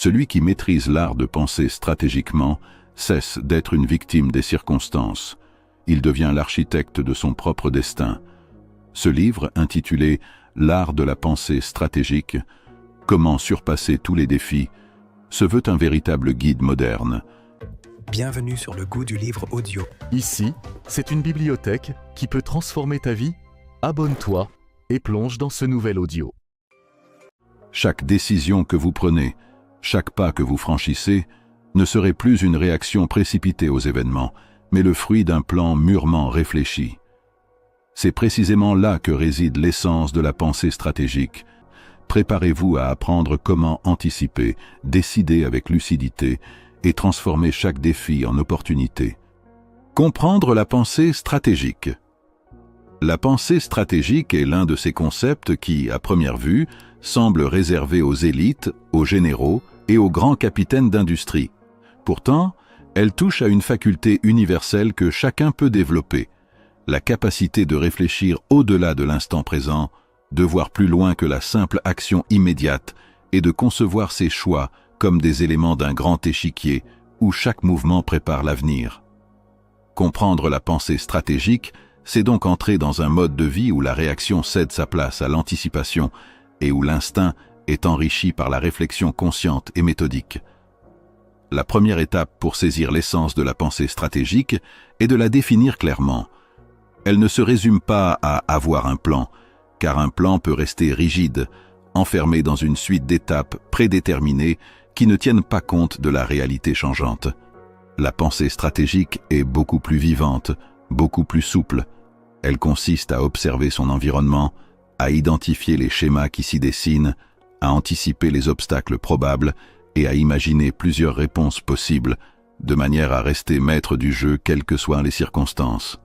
Celui qui maîtrise l'art de penser stratégiquement cesse d'être une victime des circonstances. Il devient l'architecte de son propre destin. Ce livre, intitulé « L'art de la pensée stratégique », Comment surpasser tous les défis, se veut un véritable guide moderne. Bienvenue sur le goût du livre audio. Ici, c'est une bibliothèque qui peut transformer ta vie. Abonne-toi et plonge dans ce nouvel audio. Chaque décision que vous prenez, chaque pas que vous franchissez, ne serait plus une réaction précipitée aux événements, mais le fruit d'un plan mûrement réfléchi. C'est précisément là que réside l'essence de la pensée stratégique. Préparez-vous à apprendre comment anticiper, décider avec lucidité et transformer chaque défi en opportunité. Comprendre la pensée stratégique. La pensée stratégique est l'un de ces concepts qui, à première vue, semble réservé aux élites, aux généraux et aux grands capitaines d'industrie. Pourtant, elle touche à une faculté universelle que chacun peut développer, la capacité de réfléchir au-delà de l'instant présent, de voir plus loin que la simple action immédiate et de concevoir ses choix comme des éléments d'un grand échiquier où chaque mouvement prépare l'avenir. Comprendre la pensée stratégique, c'est donc entrer dans un mode de vie où la réaction cède sa place à l'anticipation et où l'instinct est enrichi par la réflexion consciente et méthodique. La première étape pour saisir l'essence de la pensée stratégique est de la définir clairement. Elle ne se résume pas à avoir un plan, car un plan peut rester rigide, enfermé dans une suite d'étapes prédéterminées qui ne tiennent pas compte de la réalité changeante. La pensée stratégique est beaucoup plus vivante, beaucoup plus souple. Elle consiste à observer son environnement, à identifier les schémas qui s'y dessinent, à anticiper les obstacles probables et à imaginer plusieurs réponses possibles, de manière à rester maître du jeu quelles que soient les circonstances.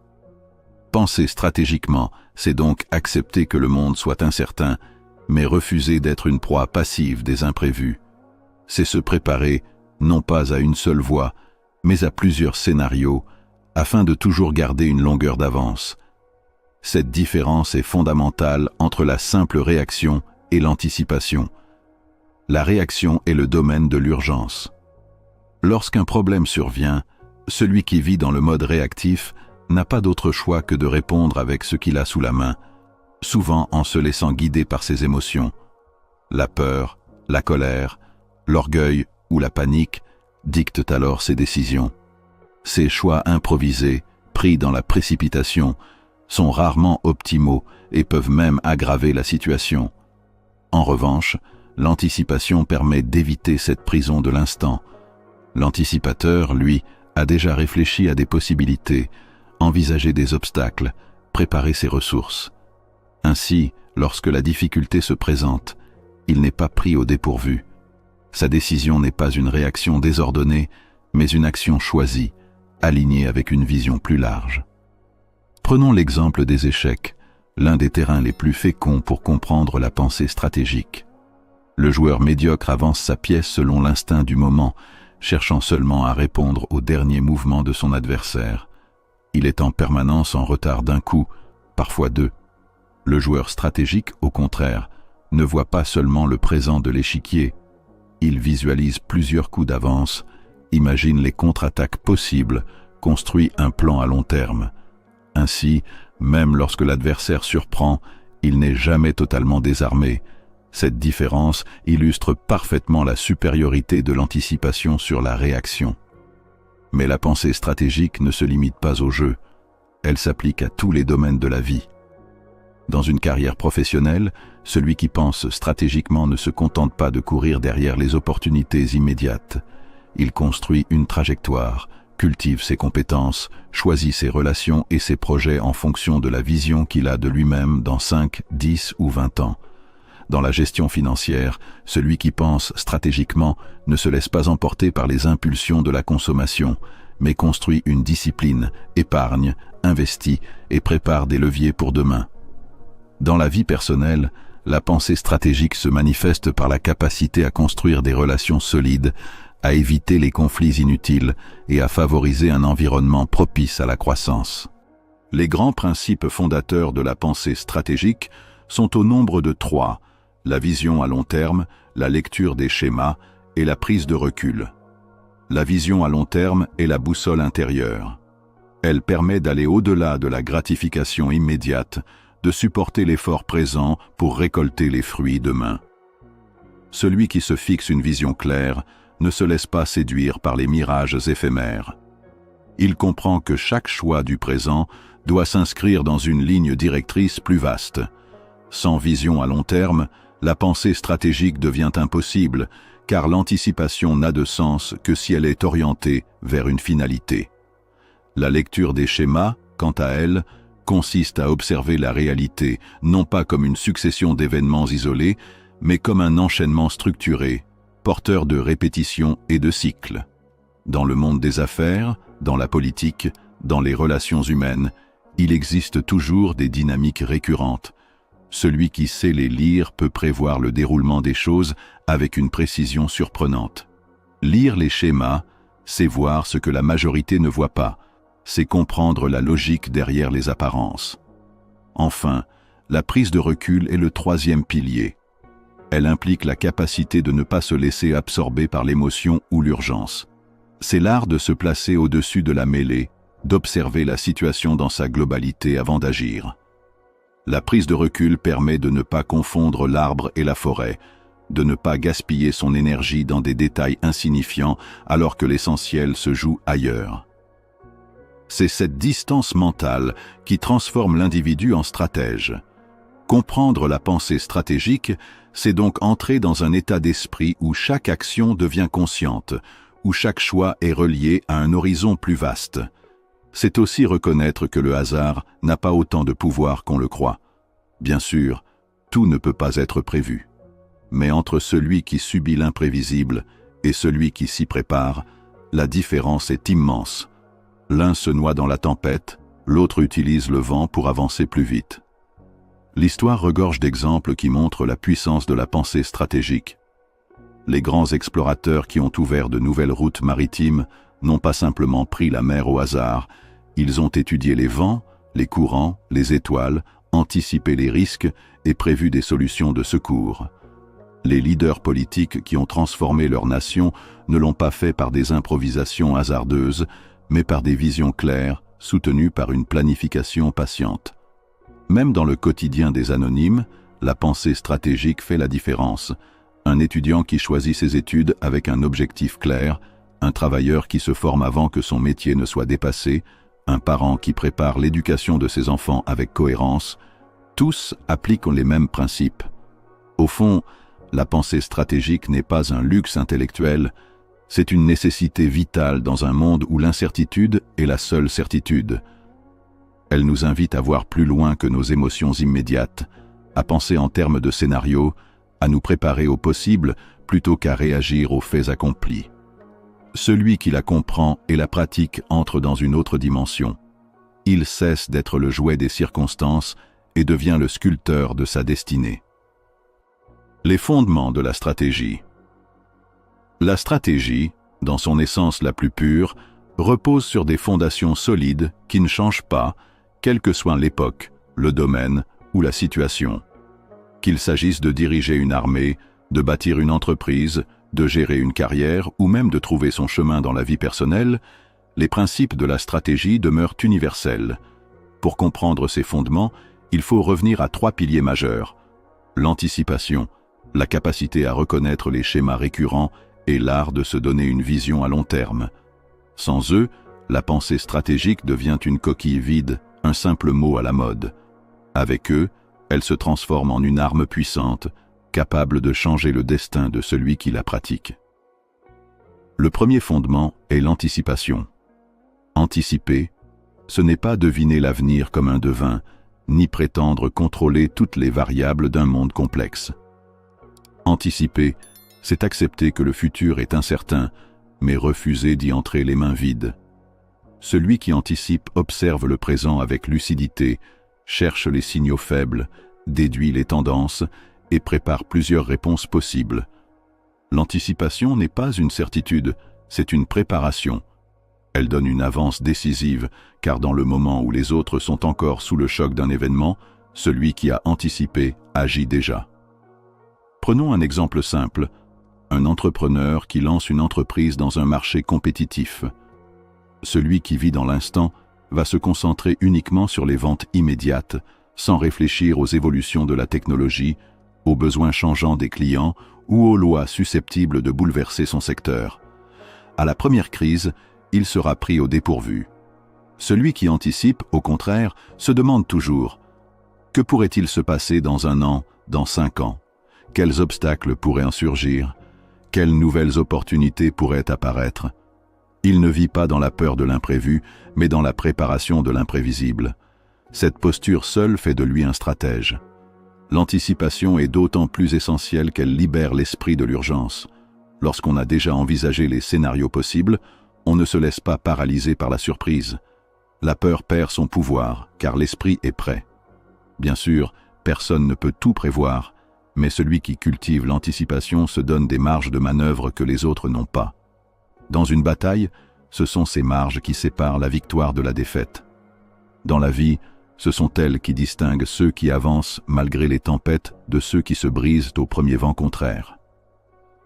Penser stratégiquement, c'est donc accepter que le monde soit incertain, mais refuser d'être une proie passive des imprévus. C'est se préparer, non pas à une seule voie, mais à plusieurs scénarios, afin de toujours garder une longueur d'avance. Cette différence est fondamentale entre la simple réaction et l'anticipation. La réaction est le domaine de l'urgence. Lorsqu'un problème survient, celui qui vit dans le mode réactif n'a pas d'autre choix que de répondre avec ce qu'il a sous la main, souvent en se laissant guider par ses émotions. La peur, la colère, l'orgueil ou la panique dictent alors ses décisions. Ces choix improvisés, pris dans la précipitation, sont rarement optimaux et peuvent même aggraver la situation. En revanche, l'anticipation permet d'éviter cette prison de l'instant. L'anticipateur, lui, a déjà réfléchi à des possibilités, envisagé des obstacles, préparé ses ressources. Ainsi, lorsque la difficulté se présente, il n'est pas pris au dépourvu. Sa décision n'est pas une réaction désordonnée, mais une action choisie, alignée avec une vision plus large. Prenons l'exemple des échecs, l'un des terrains les plus féconds pour comprendre la pensée stratégique. Le joueur médiocre avance sa pièce selon l'instinct du moment, cherchant seulement à répondre au dernier mouvement de son adversaire. Il est en permanence en retard d'un coup, parfois deux. Le joueur stratégique, au contraire, ne voit pas seulement le présent de l'échiquier. Il visualise plusieurs coups d'avance, imagine les contre-attaques possibles, construit un plan à long terme. Ainsi, même lorsque l'adversaire surprend, il n'est jamais totalement désarmé. Cette différence illustre parfaitement la supériorité de l'anticipation sur la réaction. Mais la pensée stratégique ne se limite pas au jeu, elle s'applique à tous les domaines de la vie. Dans une carrière professionnelle, celui qui pense stratégiquement ne se contente pas de courir derrière les opportunités immédiates. Il construit une trajectoire, cultive ses compétences, choisit ses relations et ses projets en fonction de la vision qu'il a de lui-même dans 5, 10 ou 20 ans. Dans la gestion financière, celui qui pense stratégiquement ne se laisse pas emporter par les impulsions de la consommation, mais construit une discipline, épargne, investit et prépare des leviers pour demain. Dans la vie personnelle, la pensée stratégique se manifeste par la capacité à construire des relations solides, à éviter les conflits inutiles et à favoriser un environnement propice à la croissance. Les grands principes fondateurs de la pensée stratégique sont au nombre de 3, la vision à long terme, la lecture des schémas et la prise de recul. La vision à long terme est la boussole intérieure. Elle permet d'aller au-delà de la gratification immédiate, de supporter l'effort présent pour récolter les fruits demain. Celui qui se fixe une vision claire ne se laisse pas séduire par les mirages éphémères. Il comprend que chaque choix du présent doit s'inscrire dans une ligne directrice plus vaste. Sans vision à long terme, la pensée stratégique devient impossible, car l'anticipation n'a de sens que si elle est orientée vers une finalité. La lecture des schémas, quant à elle, consiste à observer la réalité, non pas comme une succession d'événements isolés, mais comme un enchaînement structuré, porteur de répétitions et de cycles. Dans le monde des affaires, dans la politique, dans les relations humaines, il existe toujours des dynamiques récurrentes. Celui qui sait les lire peut prévoir le déroulement des choses avec une précision surprenante. Lire les schémas, c'est voir ce que la majorité ne voit pas, c'est comprendre la logique derrière les apparences. Enfin, la prise de recul est le troisième pilier. Elle implique la capacité de ne pas se laisser absorber par l'émotion ou l'urgence. C'est l'art de se placer au-dessus de la mêlée, d'observer la situation dans sa globalité avant d'agir. La prise de recul permet de ne pas confondre l'arbre et la forêt, de ne pas gaspiller son énergie dans des détails insignifiants alors que l'essentiel se joue ailleurs. C'est cette distance mentale qui transforme l'individu en stratège. Comprendre la pensée stratégique, c'est donc entrer dans un état d'esprit où chaque action devient consciente, où chaque choix est relié à un horizon plus vaste. C'est aussi reconnaître que le hasard n'a pas autant de pouvoir qu'on le croit. Bien sûr, tout ne peut pas être prévu. Mais entre celui qui subit l'imprévisible et celui qui s'y prépare, la différence est immense. L'un se noie dans la tempête, l'autre utilise le vent pour avancer plus vite. L'histoire regorge d'exemples qui montrent la puissance de la pensée stratégique. Les grands explorateurs qui ont ouvert de nouvelles routes maritimes n'ont pas simplement pris la mer au hasard, ils ont étudié les vents, les courants, les étoiles, anticipé les risques et prévu des solutions de secours. Les leaders politiques qui ont transformé leur nation ne l'ont pas fait par des improvisations hasardeuses, mais par des visions claires, soutenues par une planification patiente. Même dans le quotidien des anonymes, la pensée stratégique fait la différence. Un étudiant qui choisit ses études avec un objectif clair, un travailleur qui se forme avant que son métier ne soit dépassé, un parent qui prépare l'éducation de ses enfants avec cohérence, tous appliquent les mêmes principes. Au fond, la pensée stratégique n'est pas un luxe intellectuel, c'est une nécessité vitale dans un monde où l'incertitude est la seule certitude. Elle nous invite à voir plus loin que nos émotions immédiates, à penser en termes de scénarios, à nous préparer au possible plutôt qu'à réagir aux faits accomplis. Celui qui la comprend et la pratique entre dans une autre dimension. Il cesse d'être le jouet des circonstances et devient le sculpteur de sa destinée. Les fondements de la stratégie. La stratégie, dans son essence la plus pure, repose sur des fondations solides qui ne changent pas, quelle que soit l'époque, le domaine ou la situation. Qu'il s'agisse de diriger une armée, de bâtir une entreprise, de gérer une carrière ou même de trouver son chemin dans la vie personnelle, les principes de la stratégie demeurent universels. Pour comprendre ces fondements, il faut revenir à 3 piliers majeurs: l'anticipation, la capacité à reconnaître les schémas récurrents et l'art de se donner une vision à long terme. Sans eux, la pensée stratégique devient une coquille vide, un simple mot à la mode. Avec eux, elle se transforme en une arme puissante, capable de changer le destin de celui qui la pratique. Le premier fondement est l'anticipation. Anticiper, ce n'est pas deviner l'avenir comme un devin, ni prétendre contrôler toutes les variables d'un monde complexe. Anticiper, c'est accepter que le futur est incertain, mais refuser d'y entrer les mains vides. Celui qui anticipe observe le présent avec lucidité, cherche les signaux faibles, déduit les tendances et prépare plusieurs réponses possibles. L'anticipation n'est pas une certitude, c'est une préparation. Elle donne une avance décisive, car dans le moment où les autres sont encore sous le choc d'un événement, celui qui a anticipé agit déjà. Prenons un exemple simple. un entrepreneur qui lance une entreprise dans un marché compétitif. Celui qui vit dans l'instant va se concentrer uniquement sur les ventes immédiates, sans réfléchir aux évolutions de la technologie, aux besoins changeants des clients ou aux lois susceptibles de bouleverser son secteur. À la première crise, il sera pris au dépourvu. Celui qui anticipe, au contraire, se demande toujours « Que pourrait-il se passer dans 1 an, dans 5 ans? Quels obstacles pourraient en surgir? Quelles nouvelles opportunités pourraient apparaître ?» Il ne vit pas dans la peur de l'imprévu, mais dans la préparation de l'imprévisible. Cette posture seule fait de lui un stratège. L'anticipation est d'autant plus essentielle qu'elle libère l'esprit de l'urgence. Lorsqu'on a déjà envisagé les scénarios possibles, on ne se laisse pas paralyser par la surprise. La peur perd son pouvoir, car l'esprit est prêt. Bien sûr, personne ne peut tout prévoir, mais celui qui cultive l'anticipation se donne des marges de manœuvre que les autres n'ont pas. Dans une bataille, ce sont ces marges qui séparent la victoire de la défaite. Dans la vie, ce sont elles qui distinguent ceux qui avancent malgré les tempêtes de ceux qui se brisent au premier vent contraire.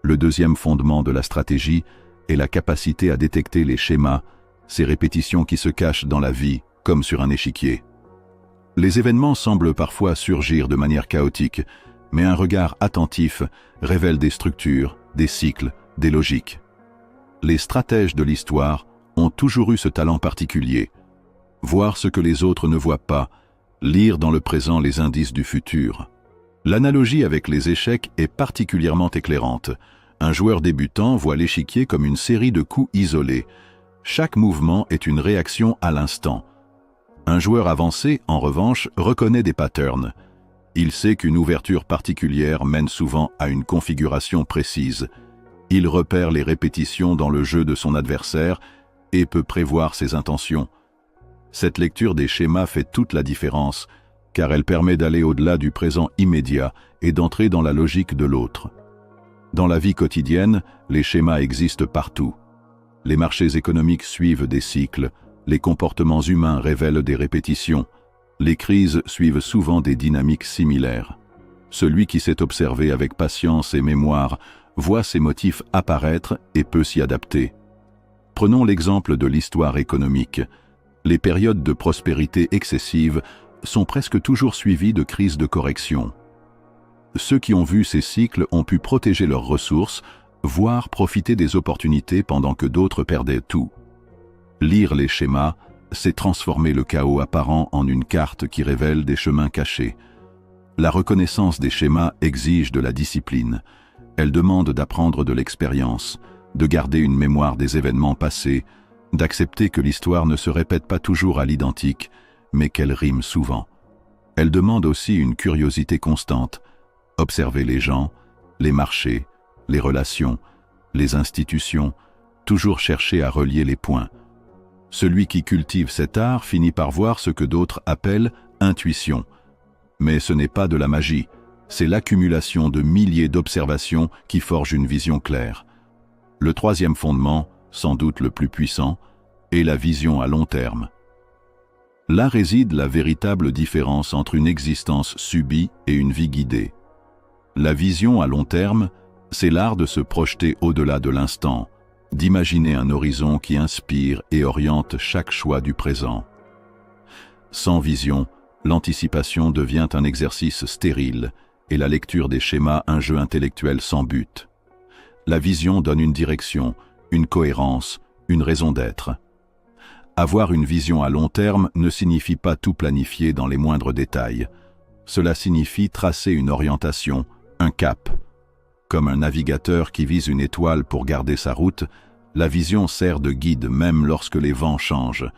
Le deuxième fondement de la stratégie est la capacité à détecter les schémas, ces répétitions qui se cachent dans la vie, comme sur un échiquier. Les événements semblent parfois surgir de manière chaotique, mais un regard attentif révèle des structures, des cycles, des logiques. Les stratèges de l'histoire ont toujours eu ce talent particulier. Voir ce que les autres ne voient pas, lire dans le présent les indices du futur. L'analogie avec les échecs est particulièrement éclairante. Un joueur débutant voit l'échiquier comme une série de coups isolés. Chaque mouvement est une réaction à l'instant. Un joueur avancé, en revanche, reconnaît des patterns. Il sait qu'une ouverture particulière mène souvent à une configuration précise. Il repère les répétitions dans le jeu de son adversaire et peut prévoir ses intentions. Cette lecture des schémas fait toute la différence, car elle permet d'aller au-delà du présent immédiat et d'entrer dans la logique de l'autre. Dans la vie quotidienne, les schémas existent partout. Les marchés économiques suivent des cycles, les comportements humains révèlent des répétitions, les crises suivent souvent des dynamiques similaires. Celui qui sait observer avec patience et mémoire voit ces motifs apparaître et peut s'y adapter. Prenons l'exemple de l'histoire économique. Les périodes de prospérité excessive sont presque toujours suivies de crises de correction. Ceux qui ont vu ces cycles ont pu protéger leurs ressources, voire profiter des opportunités pendant que d'autres perdaient tout. Lire les schémas, c'est transformer le chaos apparent en une carte qui révèle des chemins cachés. La reconnaissance des schémas exige de la discipline. Elle demande d'apprendre de l'expérience, de garder une mémoire des événements passés, d'accepter que l'histoire ne se répète pas toujours à l'identique, mais qu'elle rime souvent. Elle demande aussi une curiosité constante, observer les gens, les marchés, les relations, les institutions, toujours chercher à relier les points. Celui qui cultive cet art finit par voir ce que d'autres appellent intuition. Mais ce n'est pas de la magie, c'est l'accumulation de milliers d'observations qui forgent une vision claire. Le troisième fondement, sans doute le plus puissant, est la vision à long terme. Là réside la véritable différence entre une existence subie et une vie guidée. La vision à long terme, c'est l'art de se projeter au-delà de l'instant, d'imaginer un horizon qui inspire et oriente chaque choix du présent. Sans vision, l'anticipation devient un exercice stérile et la lecture des schémas un jeu intellectuel sans but. La vision donne une direction, une cohérence, une raison d'être. Avoir une vision à long terme ne signifie pas tout planifier dans les moindres détails. Cela signifie tracer une orientation, un cap. Comme un navigateur qui vise une étoile pour garder sa route, la vision sert de guide même lorsque les vents changent.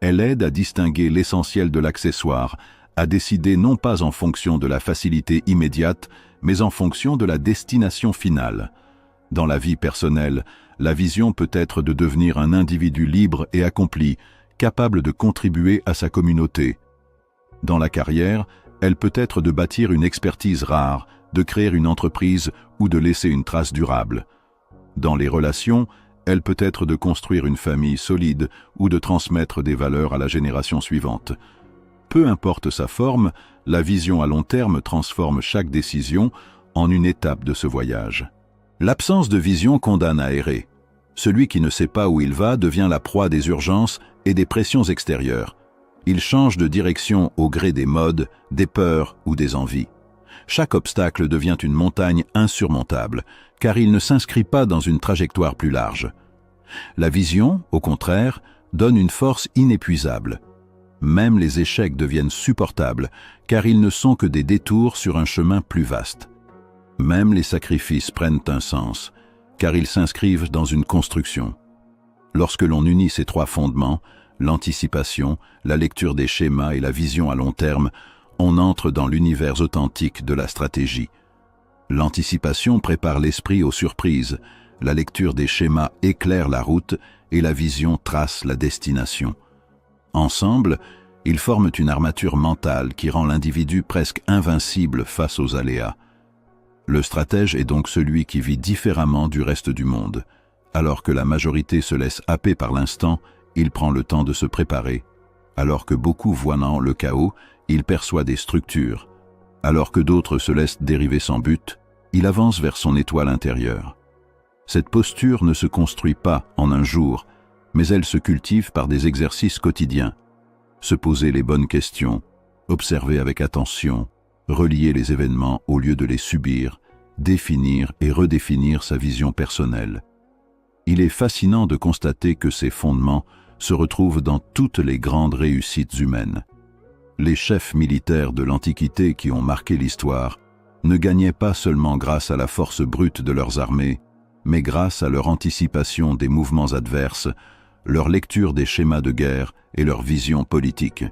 Elle aide à distinguer l'essentiel de l'accessoire, à décider non pas en fonction de la facilité immédiate, mais en fonction de la destination finale. Dans la vie personnelle, la vision peut être de devenir un individu libre et accompli, capable de contribuer à sa communauté. Dans la carrière, elle peut être de bâtir une expertise rare, de créer une entreprise ou de laisser une trace durable. Dans les relations, elle peut être de construire une famille solide ou de transmettre des valeurs à la génération suivante. Peu importe sa forme, la vision à long terme transforme chaque décision en une étape de ce voyage. L'absence de vision condamne à errer. Celui qui ne sait pas où il va devient la proie des urgences et des pressions extérieures. Il change de direction au gré des modes, des peurs ou des envies. Chaque obstacle devient une montagne insurmontable, car il ne s'inscrit pas dans une trajectoire plus large. La vision, au contraire, donne une force inépuisable. Même les échecs deviennent supportables, car ils ne sont que des détours sur un chemin plus vaste. Même les sacrifices prennent un sens, car ils s'inscrivent dans une construction. Lorsque l'on unit ces trois fondements, l'anticipation, la lecture des schémas et la vision à long terme, on entre dans l'univers authentique de la stratégie. L'anticipation prépare l'esprit aux surprises, la lecture des schémas éclaire la route et la vision trace la destination. Ensemble, ils forment une armature mentale qui rend l'individu presque invincible face aux aléas. Le stratège est donc celui qui vit différemment du reste du monde. Alors que la majorité se laisse happer par l'instant, il prend le temps de se préparer. Alors que beaucoup voient dans le chaos, il perçoit des structures. Alors que d'autres se laissent dériver sans but, il avance vers son étoile intérieure. Cette posture ne se construit pas en un jour, mais elle se cultive par des exercices quotidiens. Se poser les bonnes questions, observer avec attention, relier les événements au lieu de les subir, définir et redéfinir sa vision personnelle. Il est fascinant de constater que ces fondements se retrouvent dans toutes les grandes réussites humaines. Les chefs militaires de l'Antiquité qui ont marqué l'histoire ne gagnaient pas seulement grâce à la force brute de leurs armées, mais grâce à leur anticipation des mouvements adverses, leur lecture des schémas de guerre et leur vision politique.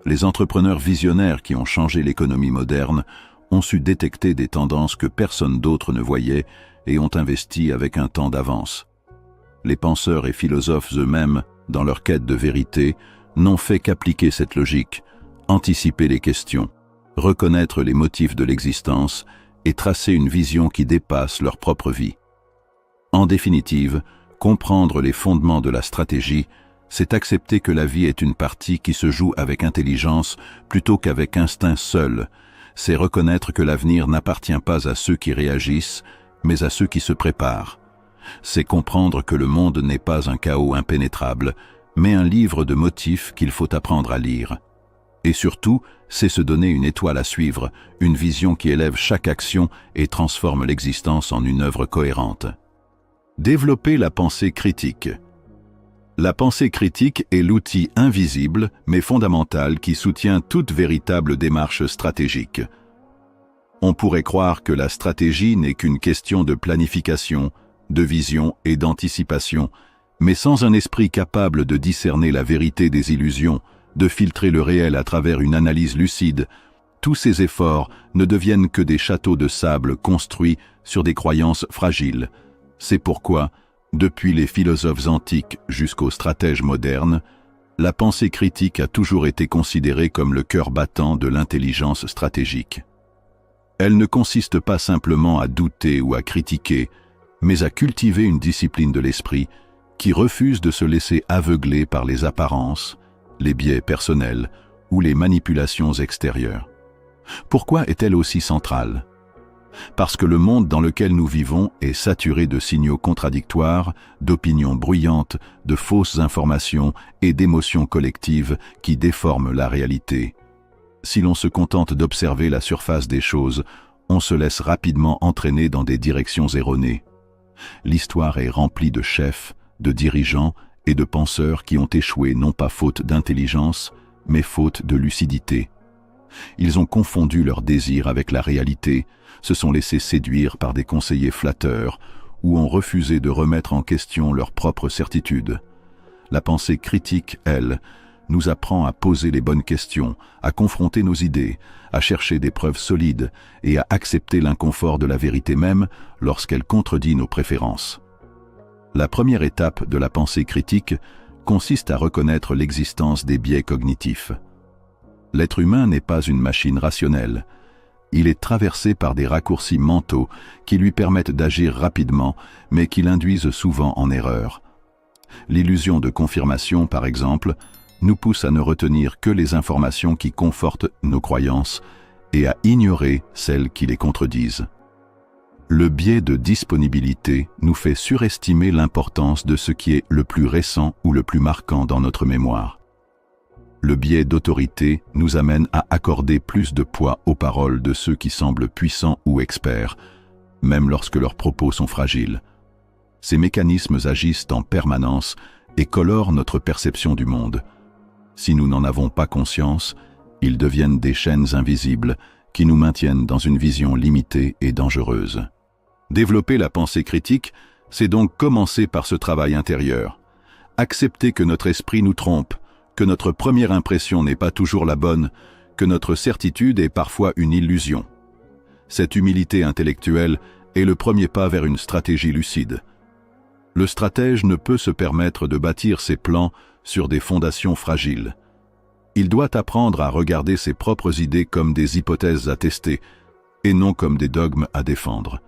Les entrepreneurs visionnaires qui ont changé l'économie moderne ont su détecter des tendances que personne d'autre ne voyait et ont investi avec un temps d'avance. Les penseurs et philosophes eux-mêmes, dans leur quête de vérité, n'ont fait qu'appliquer cette logique, anticiper les questions, reconnaître les motifs de l'existence et tracer une vision qui dépasse leur propre vie. En définitive, comprendre les fondements de la stratégie, c'est accepter que la vie est une partie qui se joue avec intelligence plutôt qu'avec instinct seul. C'est reconnaître que l'avenir n'appartient pas à ceux qui réagissent, mais à ceux qui se préparent. C'est comprendre que le monde n'est pas un chaos impénétrable, mais un livre de motifs qu'il faut apprendre à lire. Et surtout, c'est se donner une étoile à suivre, une vision qui élève chaque action et transforme l'existence en une œuvre cohérente. Développer la pensée critique. La pensée critique est l'outil invisible mais fondamental qui soutient toute véritable démarche stratégique. On pourrait croire que la stratégie n'est qu'une question de planification, de vision et d'anticipation, mais sans un esprit capable de discerner la vérité des illusions, de filtrer le réel à travers une analyse lucide, tous ces efforts ne deviennent que des châteaux de sable construits sur des croyances fragiles. C'est pourquoi, depuis les philosophes antiques jusqu'aux stratèges modernes, la pensée critique a toujours été considérée comme le cœur battant de l'intelligence stratégique. Elle ne consiste pas simplement à douter ou à critiquer, mais à cultiver une discipline de l'esprit qui refuse de se laisser aveugler par les apparences, les biais personnels ou les manipulations extérieures. Pourquoi est-elle aussi centrale ? Parce que le monde dans lequel nous vivons est saturé de signaux contradictoires, d'opinions bruyantes, de fausses informations et d'émotions collectives qui déforment la réalité. Si l'on se contente d'observer la surface des choses, on se laisse rapidement entraîner dans des directions erronées. L'histoire est remplie de chefs, de dirigeants et de penseurs qui ont échoué non pas faute d'intelligence, mais faute de lucidité. Ils ont confondu leurs désirs avec la réalité, se sont laissés séduire par des conseillers flatteurs ou ont refusé de remettre en question leurs propres certitudes. La pensée critique, elle, nous apprend à poser les bonnes questions, à confronter nos idées, à chercher des preuves solides et à accepter l'inconfort de la vérité même lorsqu'elle contredit nos préférences. La première étape de la pensée critique consiste à reconnaître l'existence des biais cognitifs. L'être humain n'est pas une machine rationnelle. Il est traversé par des raccourcis mentaux qui lui permettent d'agir rapidement, mais qui l'induisent souvent en erreur. L'illusion de confirmation, par exemple, nous pousse à ne retenir que les informations qui confortent nos croyances et à ignorer celles qui les contredisent. Le biais de disponibilité nous fait surestimer l'importance de ce qui est le plus récent ou le plus marquant dans notre mémoire. Le biais d'autorité nous amène à accorder plus de poids aux paroles de ceux qui semblent puissants ou experts, même lorsque leurs propos sont fragiles. Ces mécanismes agissent en permanence et colorent notre perception du monde. Si nous n'en avons pas conscience, ils deviennent des chaînes invisibles qui nous maintiennent dans une vision limitée et dangereuse. Développer la pensée critique, c'est donc commencer par ce travail intérieur. Accepter que notre esprit nous trompe, que notre première impression n'est pas toujours la bonne, que notre certitude est parfois une illusion. Cette humilité intellectuelle est le premier pas vers une stratégie lucide. Le stratège ne peut se permettre de bâtir ses plans sur des fondations fragiles. Il doit apprendre à regarder ses propres idées comme des hypothèses à tester, et non comme des dogmes à défendre.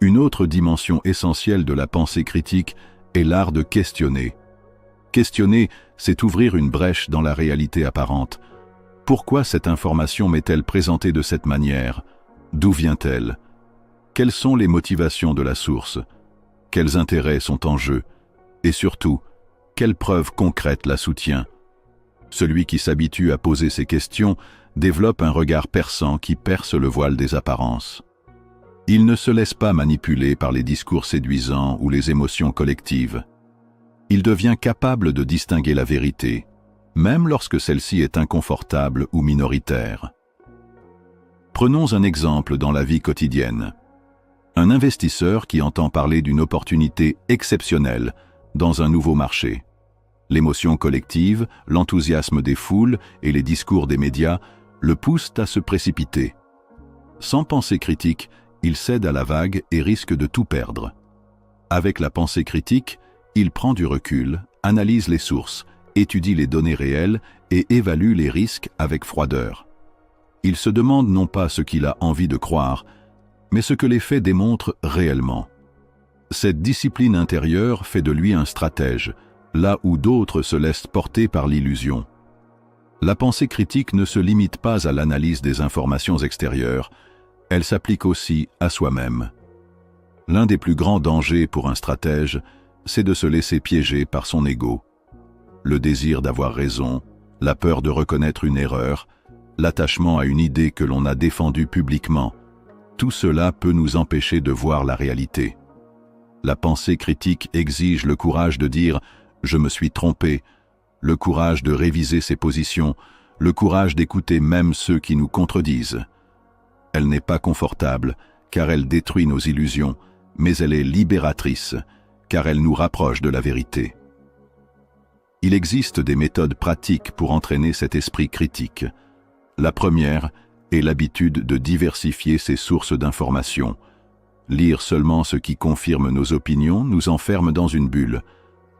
Une autre dimension essentielle de la pensée critique est l'art de questionner. Questionner, c'est ouvrir une brèche dans la réalité apparente. Pourquoi cette information m'est-elle présentée de cette manière? D'où vient-elle? Quelles sont les motivations de la source? Quels intérêts sont en jeu? Et surtout, quelle preuve concrète la soutient? Celui qui s'habitue à poser ces questions développe un regard perçant qui perce le voile des apparences. Il ne se laisse pas manipuler par les discours séduisants ou les émotions collectives. Il devient capable de distinguer la vérité, même lorsque celle-ci est inconfortable ou minoritaire. Prenons un exemple dans la vie quotidienne. Un investisseur qui entend parler d'une opportunité exceptionnelle dans un nouveau marché. L'émotion collective, l'enthousiasme des foules et les discours des médias le poussent à se précipiter. Sans pensée critique, il cède à la vague et risque de tout perdre. Avec la pensée critique, il prend du recul, analyse les sources, étudie les données réelles et évalue les risques avec froideur. Il se demande non pas ce qu'il a envie de croire, mais ce que les faits démontrent réellement. Cette discipline intérieure fait de lui un stratège, là où d'autres se laissent porter par l'illusion. La pensée critique ne se limite pas à l'analyse des informations extérieures, elle s'applique aussi à soi-même. L'un des plus grands dangers pour un stratège, c'est de se laisser piéger par son ego. Le désir d'avoir raison, la peur de reconnaître une erreur, l'attachement à une idée que l'on a défendue publiquement, tout cela peut nous empêcher de voir la réalité. La pensée critique exige le courage de dire « je me suis trompé », le courage de réviser ses positions, le courage d'écouter même ceux qui nous contredisent. Elle n'est pas confortable, car elle détruit nos illusions, mais elle est libératrice, car elle nous rapproche de la vérité. Il existe des méthodes pratiques pour entraîner cet esprit critique. La première est l'habitude de diversifier ses sources d'informations. Lire seulement ce qui confirme nos opinions nous enferme dans une bulle.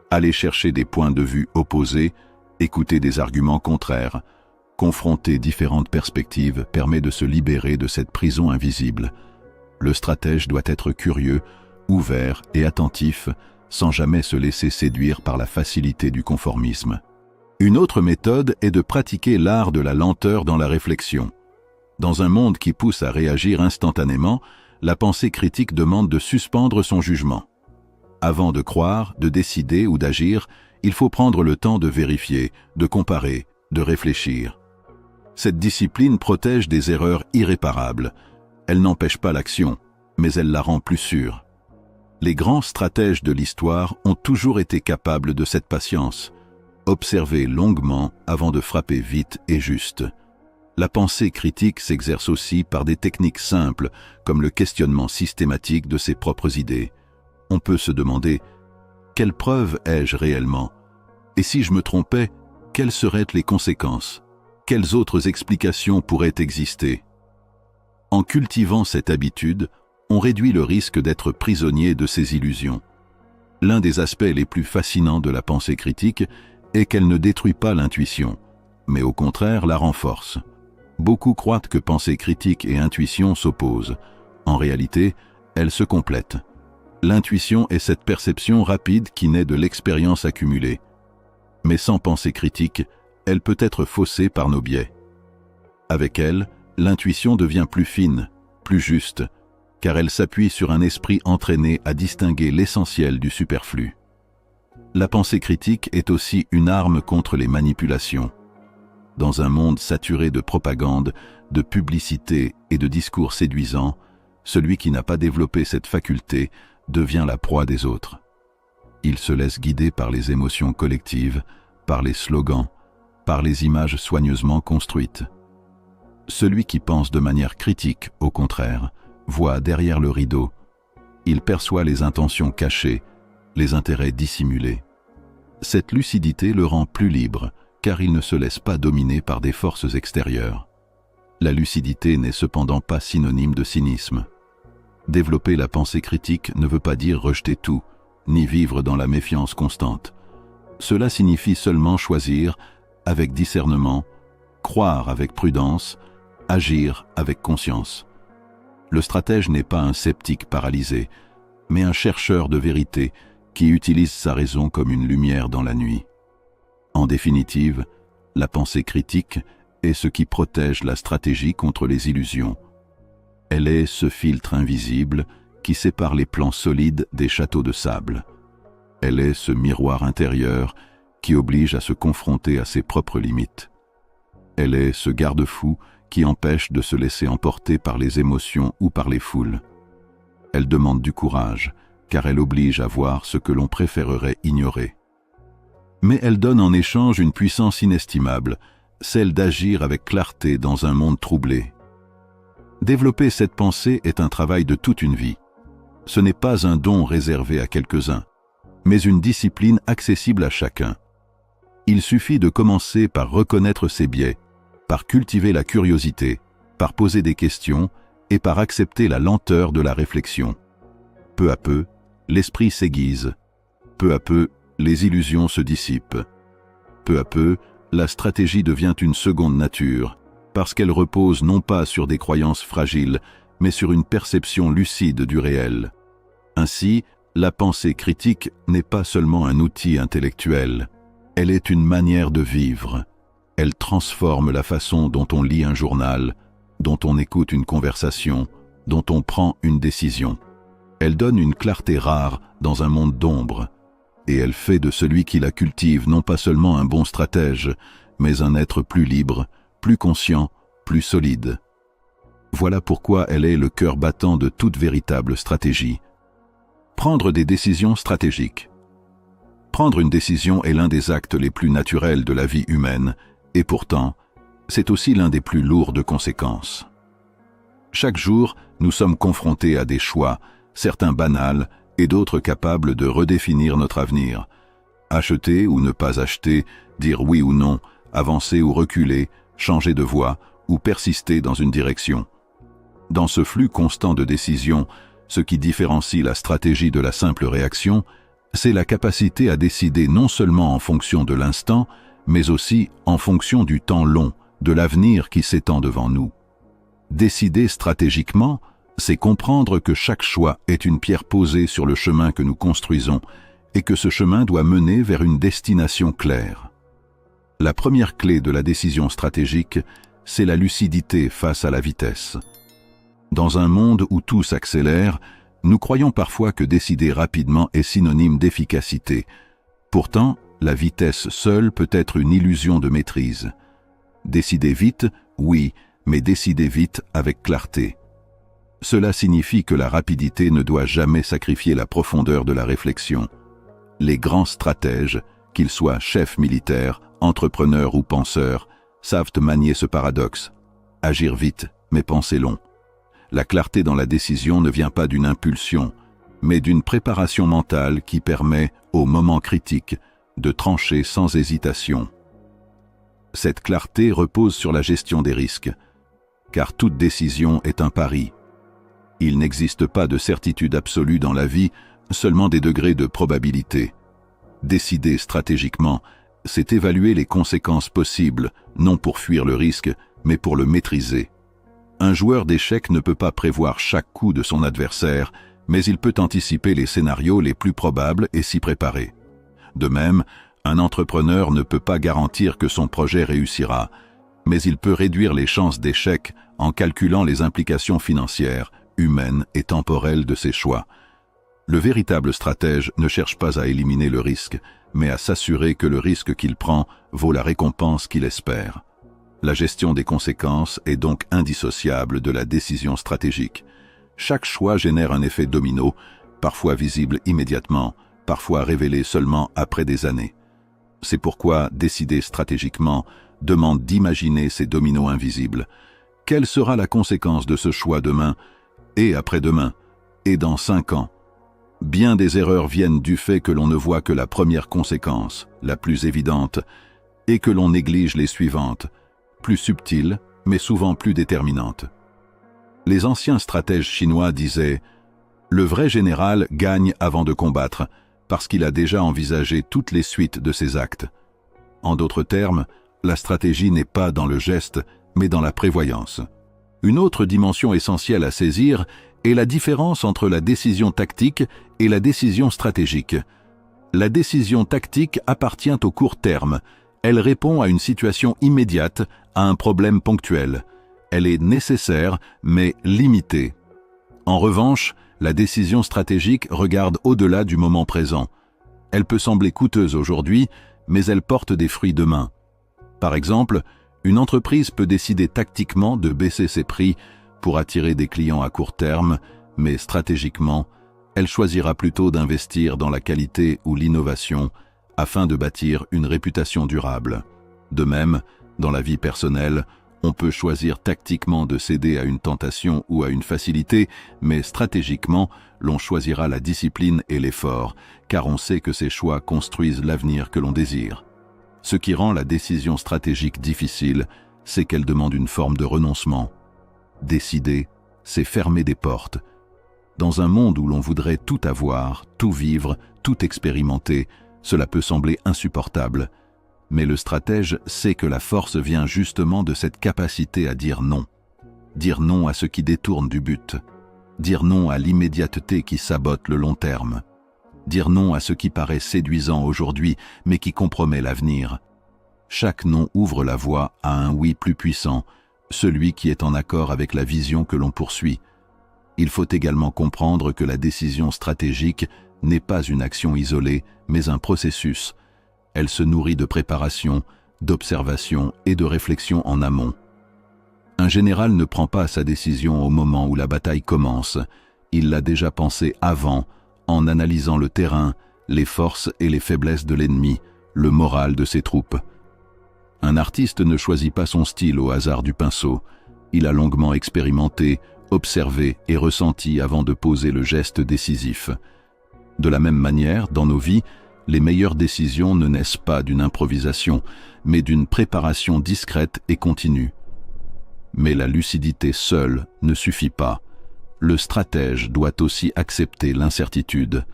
Aller chercher des points de vue opposés, écouter des arguments contraires, confronter différentes perspectives permet de se libérer de cette prison invisible. Le stratège doit être curieux, ouvert et attentif, sans jamais se laisser séduire par la facilité du conformisme. Une autre méthode est de pratiquer l'art de la lenteur dans la réflexion. Dans un monde qui pousse à réagir instantanément, la pensée critique demande de suspendre son jugement. Avant de croire, de décider ou d'agir, il faut prendre le temps de vérifier, de comparer, de réfléchir. Cette discipline protège des erreurs irréparables. Elle n'empêche pas l'action, mais elle la rend plus sûre. Les grands stratèges de l'histoire ont toujours été capables de cette patience. Observer longuement avant de frapper vite et juste. La pensée critique s'exerce aussi par des techniques simples, comme le questionnement systématique de ses propres idées. On peut se demander « Quelle preuve ai-je réellement? Et si je me trompais, quelles seraient les conséquences? Quelles autres explications pourraient exister ?» En cultivant cette habitude, on réduit le risque d'être prisonnier de ses illusions. L'un des aspects les plus fascinants de la pensée critique est qu'elle ne détruit pas l'intuition, mais au contraire la renforce. Beaucoup croient que pensée critique et intuition s'opposent. En réalité, elles se complètent. L'intuition est cette perception rapide qui naît de l'expérience accumulée. Mais sans pensée critique, elle peut être faussée par nos biais. Avec elle, l'intuition devient plus fine, plus juste. car elle s'appuie sur un esprit entraîné à distinguer l'essentiel du superflu. La pensée critique est aussi une arme contre les manipulations. Dans un monde saturé de propagande, de publicité et de discours séduisants, celui qui n'a pas développé cette faculté devient la proie des autres. Il se laisse guider par les émotions collectives, par les slogans, par les images soigneusement construites. Celui qui pense de manière critique, au contraire, voit derrière le rideau. Il perçoit les intentions cachées, les intérêts dissimulés. Cette lucidité le rend plus libre, car il ne se laisse pas dominer par des forces extérieures. La lucidité n'est cependant pas synonyme de cynisme. Développer la pensée critique ne veut pas dire rejeter tout, ni vivre dans la méfiance constante. Cela signifie seulement choisir avec discernement, croire avec prudence, agir avec conscience. Le stratège n'est pas un sceptique paralysé, mais un chercheur de vérité qui utilise sa raison comme une lumière dans la nuit. En définitive, la pensée critique est ce qui protège la stratégie contre les illusions. Elle est ce filtre invisible qui sépare les plans solides des châteaux de sable. Elle est ce miroir intérieur qui oblige à se confronter à ses propres limites. Elle est ce garde-fou qui empêche de se laisser emporter par les émotions ou par les foules. Elle demande du courage, car elle oblige à voir ce que l'on préférerait ignorer. Mais elle donne en échange une puissance inestimable, celle d'agir avec clarté dans un monde troublé. Développer cette pensée est un travail de toute une vie. Ce n'est pas un don réservé à quelques-uns, mais une discipline accessible à chacun. Il suffit de commencer par reconnaître ses biais, par cultiver la curiosité, par poser des questions et par accepter la lenteur de la réflexion. Peu à peu, l'esprit s'aiguise. Peu à peu, les illusions se dissipent. Peu à peu, la stratégie devient une seconde nature, parce qu'elle repose non pas sur des croyances fragiles, mais sur une perception lucide du réel. Ainsi, la pensée critique n'est pas seulement un outil intellectuel, elle est une manière de vivre. Elle transforme la façon dont on lit un journal, dont on écoute une conversation, dont on prend une décision. Elle donne une clarté rare dans un monde d'ombre, et elle fait de celui qui la cultive non pas seulement un bon stratège, mais un être plus libre, plus conscient, plus solide. Voilà pourquoi elle est le cœur battant de toute véritable stratégie. Prendre des décisions stratégiques. Prendre une décision est l'un des actes les plus naturels de la vie humaine, et pourtant, c'est aussi l'un des plus lourds de conséquences. Chaque jour, nous sommes confrontés à des choix, certains banals et d'autres capables de redéfinir notre avenir. Acheter ou ne pas acheter, dire oui ou non, avancer ou reculer, changer de voie ou persister dans une direction. Dans ce flux constant de décisions, ce qui différencie la stratégie de la simple réaction, c'est la capacité à décider non seulement en fonction de l'instant, mais aussi en fonction du temps long, de l'avenir qui s'étend devant nous. Décider stratégiquement, c'est comprendre que chaque choix est une pierre posée sur le chemin que nous construisons et que ce chemin doit mener vers une destination claire. La première clé de la décision stratégique, c'est la lucidité face à la vitesse. Dans un monde où tout s'accélère, nous croyons parfois que décider rapidement est synonyme d'efficacité. Pourtant, la vitesse seule peut être une illusion de maîtrise. Décider vite, oui, mais décider vite avec clarté. Cela signifie que la rapidité ne doit jamais sacrifier la profondeur de la réflexion. Les grands stratèges, qu'ils soient chefs militaires, entrepreneurs ou penseurs, savent manier ce paradoxe. Agir vite, mais penser long. La clarté dans la décision ne vient pas d'une impulsion, mais d'une préparation mentale qui permet, au moment critique, de trancher sans hésitation. Cette clarté repose sur la gestion des risques, car toute décision est un pari. Il n'existe pas de certitude absolue dans la vie, seulement des degrés de probabilité. Décider stratégiquement, c'est évaluer les conséquences possibles, non pour fuir le risque, mais pour le maîtriser. Un joueur d'échecs ne peut pas prévoir chaque coup de son adversaire, mais il peut anticiper les scénarios les plus probables et s'y préparer. De même, un entrepreneur ne peut pas garantir que son projet réussira, mais il peut réduire les chances d'échec en calculant les implications financières, humaine et temporelle de ses choix. Le véritable stratège ne cherche pas à éliminer le risque, mais à s'assurer que le risque qu'il prend vaut la récompense qu'il espère. La gestion des conséquences est donc indissociable de la décision stratégique. Chaque choix génère un effet domino, parfois visible immédiatement, parfois révélé seulement après des années. C'est pourquoi décider stratégiquement demande d'imaginer ces dominos invisibles. Quelle sera la conséquence de ce choix demain, et après-demain, et dans 5 ans? Bien des erreurs viennent du fait que l'on ne voit que la première conséquence, la plus évidente, et que l'on néglige les suivantes, plus subtiles, mais souvent plus déterminantes. Les anciens stratèges chinois disaient « Le vrai général gagne avant de combattre, parce qu'il a déjà envisagé toutes les suites de ses actes. » En d'autres termes, la stratégie n'est pas dans le geste, mais dans la prévoyance. Une autre dimension essentielle à saisir est la différence entre la décision tactique et la décision stratégique. La décision tactique appartient au court terme. Elle répond à une situation immédiate, à un problème ponctuel. Elle est nécessaire, mais limitée. En revanche, la décision stratégique regarde au-delà du moment présent. Elle peut sembler coûteuse aujourd'hui, mais elle porte des fruits demain. Par exemple, une entreprise peut décider tactiquement de baisser ses prix pour attirer des clients à court terme, mais stratégiquement, elle choisira plutôt d'investir dans la qualité ou l'innovation afin de bâtir une réputation durable. De même, dans la vie personnelle, on peut choisir tactiquement de céder à une tentation ou à une facilité, mais stratégiquement, l'on choisira la discipline et l'effort, car on sait que ces choix construisent l'avenir que l'on désire. Ce qui rend la décision stratégique difficile, c'est qu'elle demande une forme de renoncement. Décider, c'est fermer des portes. Dans un monde où l'on voudrait tout avoir, tout vivre, tout expérimenter, cela peut sembler insupportable. Mais le stratège sait que la force vient justement de cette capacité à dire non. Dire non à ce qui détourne du but. Dire non à l'immédiateté qui sabote le long terme. Dire non à ce qui paraît séduisant aujourd'hui, mais qui compromet l'avenir. Chaque non ouvre la voie à un oui plus puissant, celui qui est en accord avec la vision que l'on poursuit. Il faut également comprendre que la décision stratégique n'est pas une action isolée, mais un processus. Elle se nourrit de préparation, d'observation et de réflexion en amont. Un général ne prend pas sa décision au moment où la bataille commence. Il l'a déjà pensée avant, en analysant le terrain, les forces et les faiblesses de l'ennemi, le moral de ses troupes. Un artiste ne choisit pas son style au hasard du pinceau. Il a longuement expérimenté, observé et ressenti avant de poser le geste décisif. De la même manière, dans nos vies, les meilleures décisions ne naissent pas d'une improvisation, mais d'une préparation discrète et continue. Mais la lucidité seule ne suffit pas. Le stratège doit aussi accepter l'incertitude,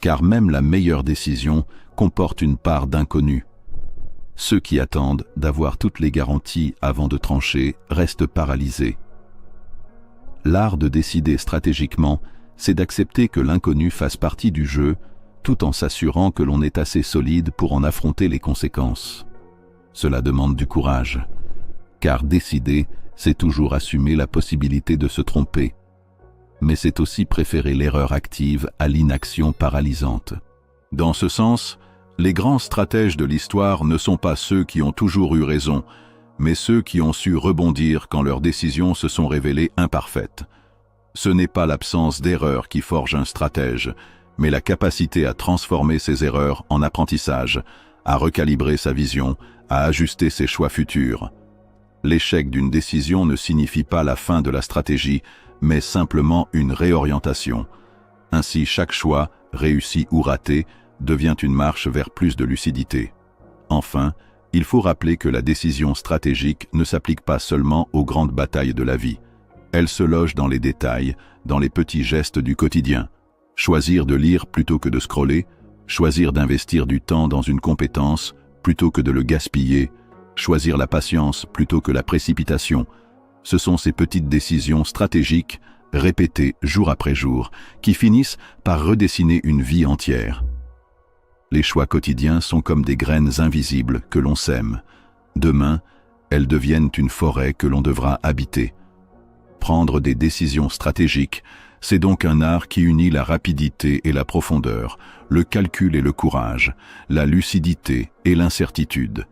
car même la meilleure décision comporte une part d'inconnu. Ceux qui attendent d'avoir toutes les garanties avant de trancher restent paralysés. L'art de décider stratégiquement, c'est d'accepter que l'inconnu fasse partie du jeu, tout en s'assurant que l'on est assez solide pour en affronter les conséquences. Cela demande du courage, car décider, c'est toujours assumer la possibilité de se tromper. Mais c'est aussi préférer l'erreur active à l'inaction paralysante. Dans ce sens, les grands stratèges de l'histoire ne sont pas ceux qui ont toujours eu raison, mais ceux qui ont su rebondir quand leurs décisions se sont révélées imparfaites. Ce n'est pas l'absence d'erreurs qui forge un stratège, mais la capacité à transformer ses erreurs en apprentissage, à recalibrer sa vision, à ajuster ses choix futurs. L'échec d'une décision ne signifie pas la fin de la stratégie, mais simplement une réorientation. Ainsi, chaque choix, réussi ou raté, devient une marche vers plus de lucidité. Enfin, il faut rappeler que la décision stratégique ne s'applique pas seulement aux grandes batailles de la vie. Elle se loge dans les détails, dans les petits gestes du quotidien. Choisir de lire plutôt que de scroller, choisir d'investir du temps dans une compétence plutôt que de le gaspiller, choisir la patience plutôt que la précipitation. Ce sont ces petites décisions stratégiques, répétées jour après jour, qui finissent par redessiner une vie entière. Les choix quotidiens sont comme des graines invisibles que l'on sème. Demain, elles deviennent une forêt que l'on devra habiter. prendre des décisions stratégiques. C'est donc un art qui unit la rapidité et la profondeur, le calcul et le courage, la lucidité et l'incertitude.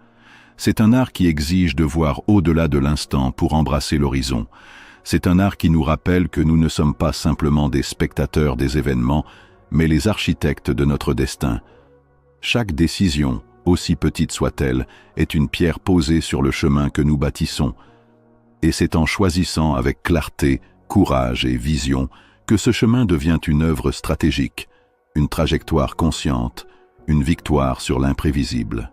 C'est un art qui exige de voir au-delà de l'instant pour embrasser l'horizon. C'est un art qui nous rappelle que nous ne sommes pas simplement des spectateurs des événements, mais les architectes de notre destin. Chaque décision, aussi petite soit-elle, est une pierre posée sur le chemin que nous bâtissons. Et c'est en choisissant avec clarté, courage et vision que ce chemin devient une œuvre stratégique, une trajectoire consciente, une victoire sur l'imprévisible.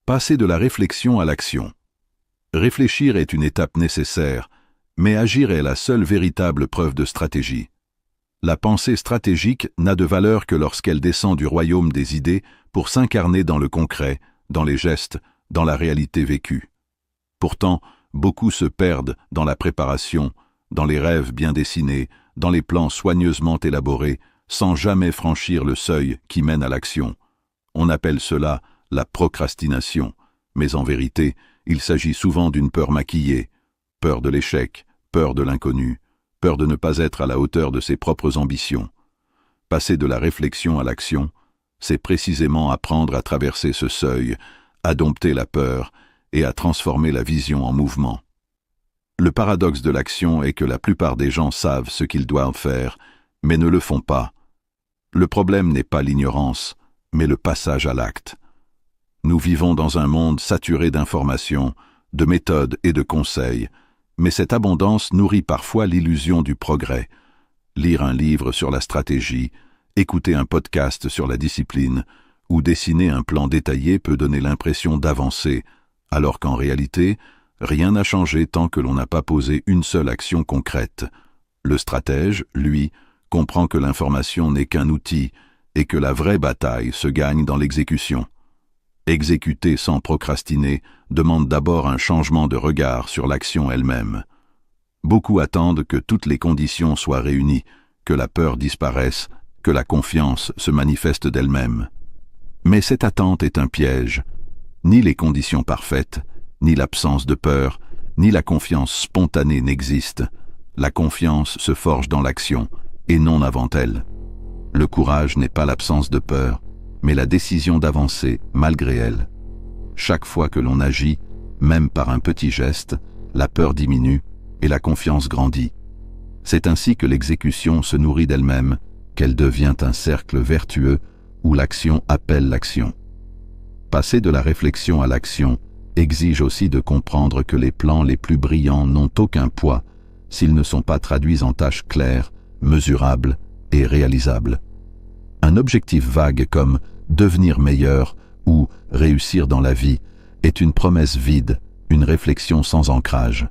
Passer de la réflexion à l'action. Réfléchir est une étape nécessaire, mais agir est la seule véritable preuve de stratégie. La pensée stratégique n'a de valeur que lorsqu'elle descend du royaume des idées pour s'incarner dans le concret, dans les gestes, dans la réalité vécue. Pourtant, beaucoup se perdent dans la préparation, dans les rêves bien dessinés, dans les plans soigneusement élaborés, sans jamais franchir le seuil qui mène à l'action. On appelle cela la procrastination, mais en vérité, il s'agit souvent d'une peur maquillée, peur de l'échec, peur de l'inconnu, peur de ne pas être à la hauteur de ses propres ambitions. Passer de la réflexion à l'action, c'est précisément apprendre à traverser ce seuil, à dompter la peur et à transformer la vision en mouvement. Le paradoxe de l'action est que la plupart des gens savent ce qu'ils doivent faire, mais ne le font pas. Le problème n'est pas l'ignorance, mais le passage à l'acte. Nous vivons dans un monde saturé d'informations, de méthodes et de conseils, mais cette abondance nourrit parfois l'illusion du progrès. Lire un livre sur la stratégie, écouter un podcast sur la discipline ou dessiner un plan détaillé peut donner l'impression d'avancer, alors qu'en réalité, rien n'a changé tant que l'on n'a pas posé une seule action concrète. Le stratège, lui, comprend que l'information n'est qu'un outil et que la vraie bataille se gagne dans l'exécution. Exécuter sans procrastiner demande d'abord un changement de regard sur l'action elle-même. Beaucoup attendent que toutes les conditions soient réunies, que la peur disparaisse, que la confiance se manifeste d'elle-même. Mais cette attente est un piège. Ni les conditions parfaites, ni l'absence de peur, ni la confiance spontanée n'existent. La confiance se forge dans l'action, et non avant elle. Le courage n'est pas l'absence de peur, mais la décision d'avancer malgré elle. Chaque fois que l'on agit, même par un petit geste, la peur diminue et la confiance grandit. C'est ainsi que l'exécution se nourrit d'elle-même, qu'elle devient un cercle vertueux où l'action appelle l'action. Passer de la réflexion à l'action exige aussi de comprendre que les plans les plus brillants n'ont aucun poids s'ils ne sont pas traduits en tâches claires, mesurables et réalisables. Un objectif vague comme « devenir meilleur » ou « réussir dans la vie » est une promesse vide, une réflexion sans ancrage.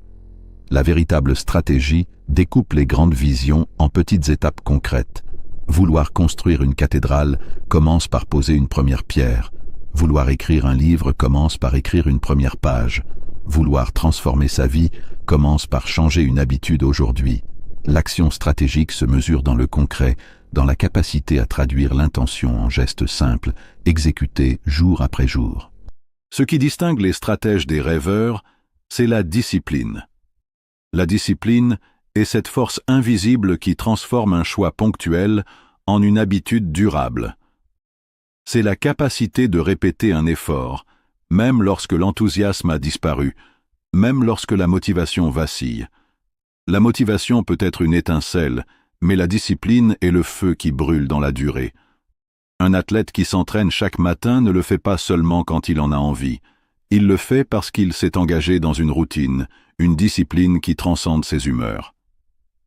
La véritable stratégie découpe les grandes visions en petites étapes concrètes. Vouloir construire une cathédrale commence par poser une première pierre. Vouloir écrire un livre commence par écrire une première page. Vouloir transformer sa vie commence par changer une habitude aujourd'hui. L'action stratégique se mesure dans le concret, dans la capacité à traduire l'intention en gestes simples, exécutés jour après jour. Ce qui distingue les stratèges des rêveurs, c'est la discipline. La discipline est cette force invisible qui transforme un choix ponctuel en une habitude durable. C'est la capacité de répéter un effort, même lorsque l'enthousiasme a disparu, même lorsque la motivation vacille. La motivation peut être une étincelle, mais la discipline est le feu qui brûle dans la durée. Un athlète qui s'entraîne chaque matin ne le fait pas seulement quand il en a envie. Il le fait parce qu'il s'est engagé dans une routine, une discipline qui transcende ses humeurs.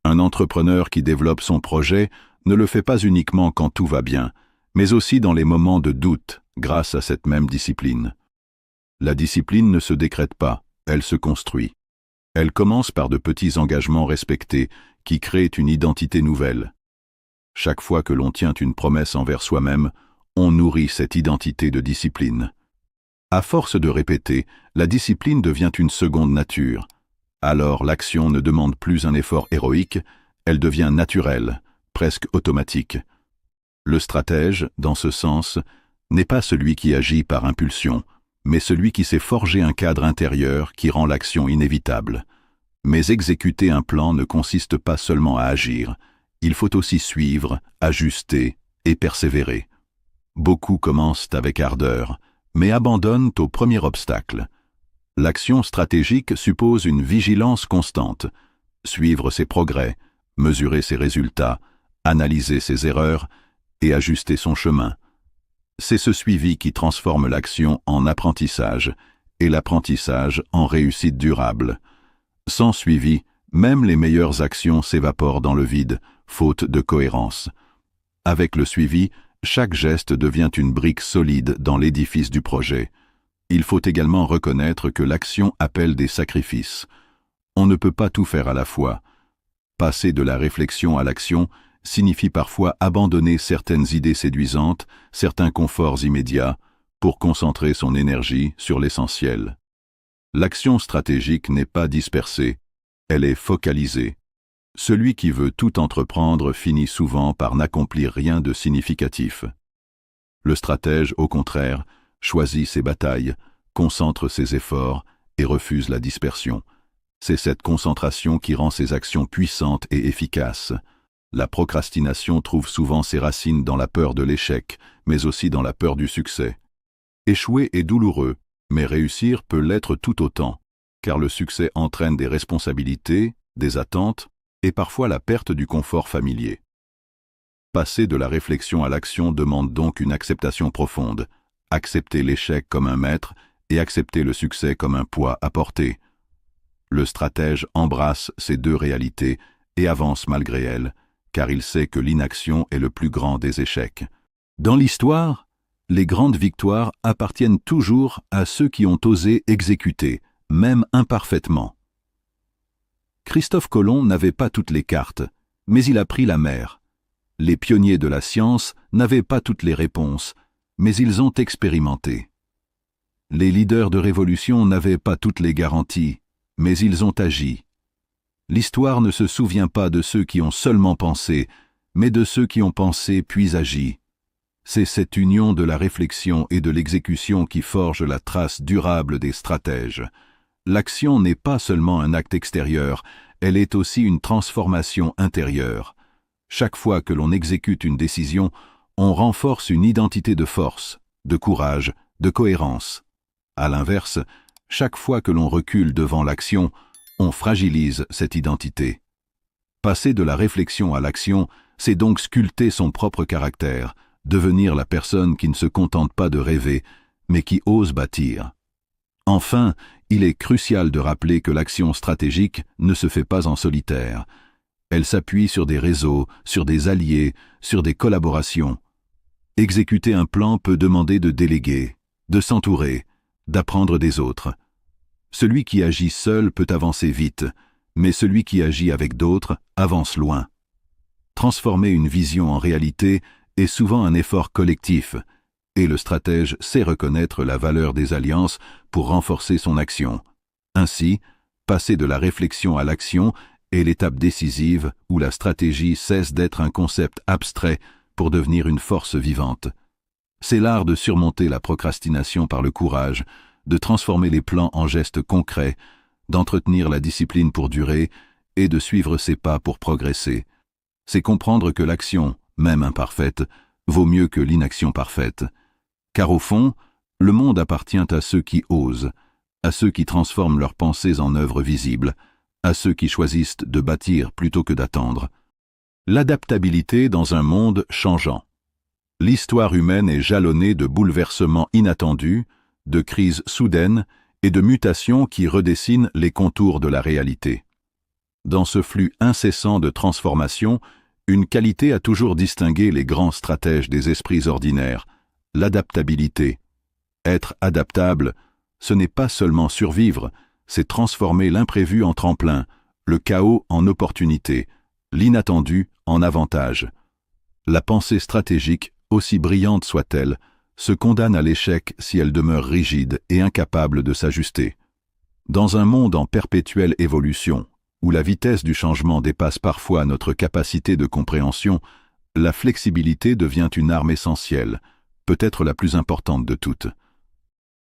Un entrepreneur qui développe son projet ne le fait pas uniquement quand tout va bien, mais aussi dans les moments de doute, grâce à cette même discipline. La discipline ne se décrète pas, elle se construit. Elle commence par de petits engagements respectés, qui créent une identité nouvelle. Chaque fois que l'on tient une promesse envers soi-même, on nourrit cette identité de discipline. À force de répéter, la discipline devient une seconde nature. Alors l'action ne demande plus un effort héroïque, elle devient naturelle, presque automatique. Le stratège, dans ce sens, n'est pas celui qui agit par impulsion, mais celui qui s'est forgé un cadre intérieur qui rend l'action inévitable. Mais exécuter un plan ne consiste pas seulement à agir, il faut aussi suivre, ajuster et persévérer. Beaucoup commencent avec ardeur, mais abandonnent au premier obstacle. L'action stratégique suppose une vigilance constante, suivre ses progrès, mesurer ses résultats, analyser ses erreurs et ajuster son chemin. C'est ce suivi qui transforme l'action en apprentissage et l'apprentissage en réussite durable. Sans suivi, même les meilleures actions s'évaporent dans le vide, faute de cohérence. Avec le suivi, chaque geste devient une brique solide dans l'édifice du projet. Il faut également reconnaître que l'action appelle des sacrifices. On ne peut pas tout faire à la fois. Passer de la réflexion à l'action signifie parfois abandonner certaines idées séduisantes, certains conforts immédiats, pour concentrer son énergie sur l'essentiel. L'action stratégique n'est pas dispersée, elle est focalisée. Celui qui veut tout entreprendre finit souvent par n'accomplir rien de significatif. Le stratège, au contraire, choisit ses batailles, concentre ses efforts et refuse la dispersion. C'est cette concentration qui rend ses actions puissantes et efficaces. La procrastination trouve souvent ses racines dans la peur de l'échec, mais aussi dans la peur du succès. Échouer est douloureux, mais réussir peut l'être tout autant, car le succès entraîne des responsabilités, des attentes, et parfois la perte du confort familier. Passer de la réflexion à l'action demande donc une acceptation profonde, accepter l'échec comme un maître et accepter le succès comme un poids à porter. Le stratège embrasse ces deux réalités et avance malgré elles, car il sait que l'inaction est le plus grand des échecs. Dans l'histoire, les grandes victoires appartiennent toujours à ceux qui ont osé exécuter, même imparfaitement. Christophe Colomb n'avait pas toutes les cartes, mais il a pris la mer. Les pionniers de la science n'avaient pas toutes les réponses, mais ils ont expérimenté. Les leaders de révolution n'avaient pas toutes les garanties, mais ils ont agi. L'histoire ne se souvient pas de ceux qui ont seulement pensé, mais de ceux qui ont pensé puis agi. C'est cette union de la réflexion et de l'exécution qui forge la trace durable des stratèges. L'action n'est pas seulement un acte extérieur, elle est aussi une transformation intérieure. Chaque fois que l'on exécute une décision, on renforce une identité de force, de courage, de cohérence. À l'inverse, chaque fois que l'on recule devant l'action, on fragilise cette identité. Passer de la réflexion à l'action, c'est donc sculpter son propre caractère, devenir la personne qui ne se contente pas de rêver, mais qui ose bâtir. Enfin, il est crucial de rappeler que l'action stratégique ne se fait pas en solitaire. Elle s'appuie sur des réseaux, sur des alliés, sur des collaborations. Exécuter un plan peut demander de déléguer, de s'entourer, d'apprendre des autres. Celui qui agit seul peut avancer vite, mais celui qui agit avec d'autres avance loin. Transformer une vision en réalité est souvent un effort collectif, et le stratège sait reconnaître la valeur des alliances pour renforcer son action. Ainsi, passer de la réflexion à l'action est l'étape décisive où la stratégie cesse d'être un concept abstrait pour devenir une force vivante. C'est l'art de surmonter la procrastination par le courage, de transformer les plans en gestes concrets, d'entretenir la discipline pour durer et de suivre ses pas pour progresser. C'est comprendre que l'action, même imparfaite, vaut mieux que l'inaction parfaite. Car au fond, le monde appartient à ceux qui osent, à ceux qui transforment leurs pensées en œuvres visibles, à ceux qui choisissent de bâtir plutôt que d'attendre. L'adaptabilité dans un monde changeant. L'histoire humaine est jalonnée de bouleversements inattendus, de crises soudaines et de mutations qui redessinent les contours de la réalité. Dans ce flux incessant de transformation, une qualité a toujours distingué les grands stratèges des esprits ordinaires, l'adaptabilité. Être adaptable, ce n'est pas seulement survivre, c'est transformer l'imprévu en tremplin, le chaos en opportunité, l'inattendu en avantage. La pensée stratégique, aussi brillante soit-elle, se condamne à l'échec si elle demeure rigide et incapable de s'ajuster. Dans un monde en perpétuelle évolution, où la vitesse du changement dépasse parfois notre capacité de compréhension, la flexibilité devient une arme essentielle, peut-être la plus importante de toutes.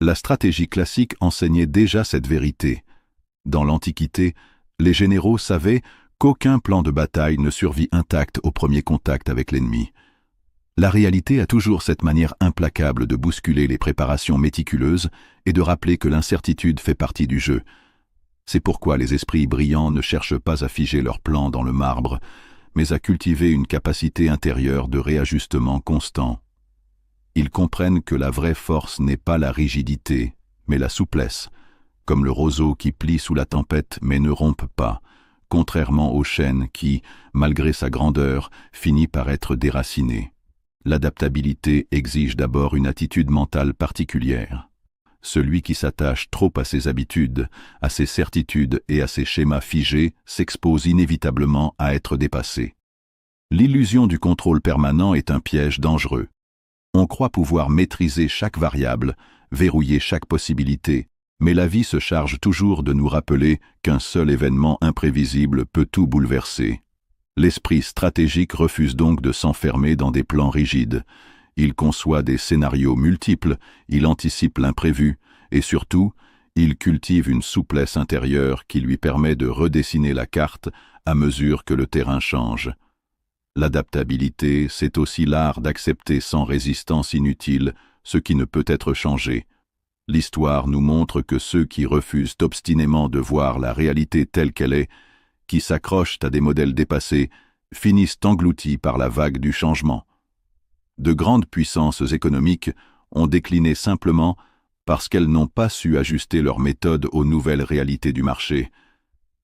La stratégie classique enseignait déjà cette vérité. Dans l'Antiquité, Les généraux savaient qu'aucun plan de bataille ne survit intact au premier contact avec l'ennemi. La réalité a toujours cette manière implacable de bousculer les préparations méticuleuses et de rappeler que l'incertitude fait partie du jeu. C'est pourquoi les esprits brillants ne cherchent pas à figer leurs plans dans le marbre, mais à cultiver une capacité intérieure de réajustement constant. Ils comprennent que la vraie force n'est pas la rigidité, mais la souplesse, comme le roseau qui plie sous la tempête mais ne rompt pas, contrairement au chêne qui, malgré sa grandeur, finit par être déraciné. L'adaptabilité exige d'abord une attitude mentale particulière. Celui qui s'attache trop à ses habitudes, à ses certitudes et à ses schémas figés s'expose inévitablement à être dépassé. L'illusion du contrôle permanent est un piège dangereux. On croit pouvoir maîtriser chaque variable, verrouiller chaque possibilité, mais la vie se charge toujours de nous rappeler qu'un seul événement imprévisible peut tout bouleverser. L'esprit stratégique refuse donc de s'enfermer dans des plans rigides. Il conçoit des scénarios multiples, il anticipe l'imprévu, et surtout, il cultive une souplesse intérieure qui lui permet de redessiner la carte à mesure que le terrain change. L'adaptabilité, c'est aussi l'art d'accepter sans résistance inutile ce qui ne peut être changé. L'histoire nous montre que ceux qui refusent obstinément de voir la réalité telle qu'elle est, qui s'accrochent à des modèles dépassés, finissent engloutis par la vague du changement. De grandes puissances économiques ont décliné simplement parce qu'elles n'ont pas su ajuster leurs méthodes aux nouvelles réalités du marché.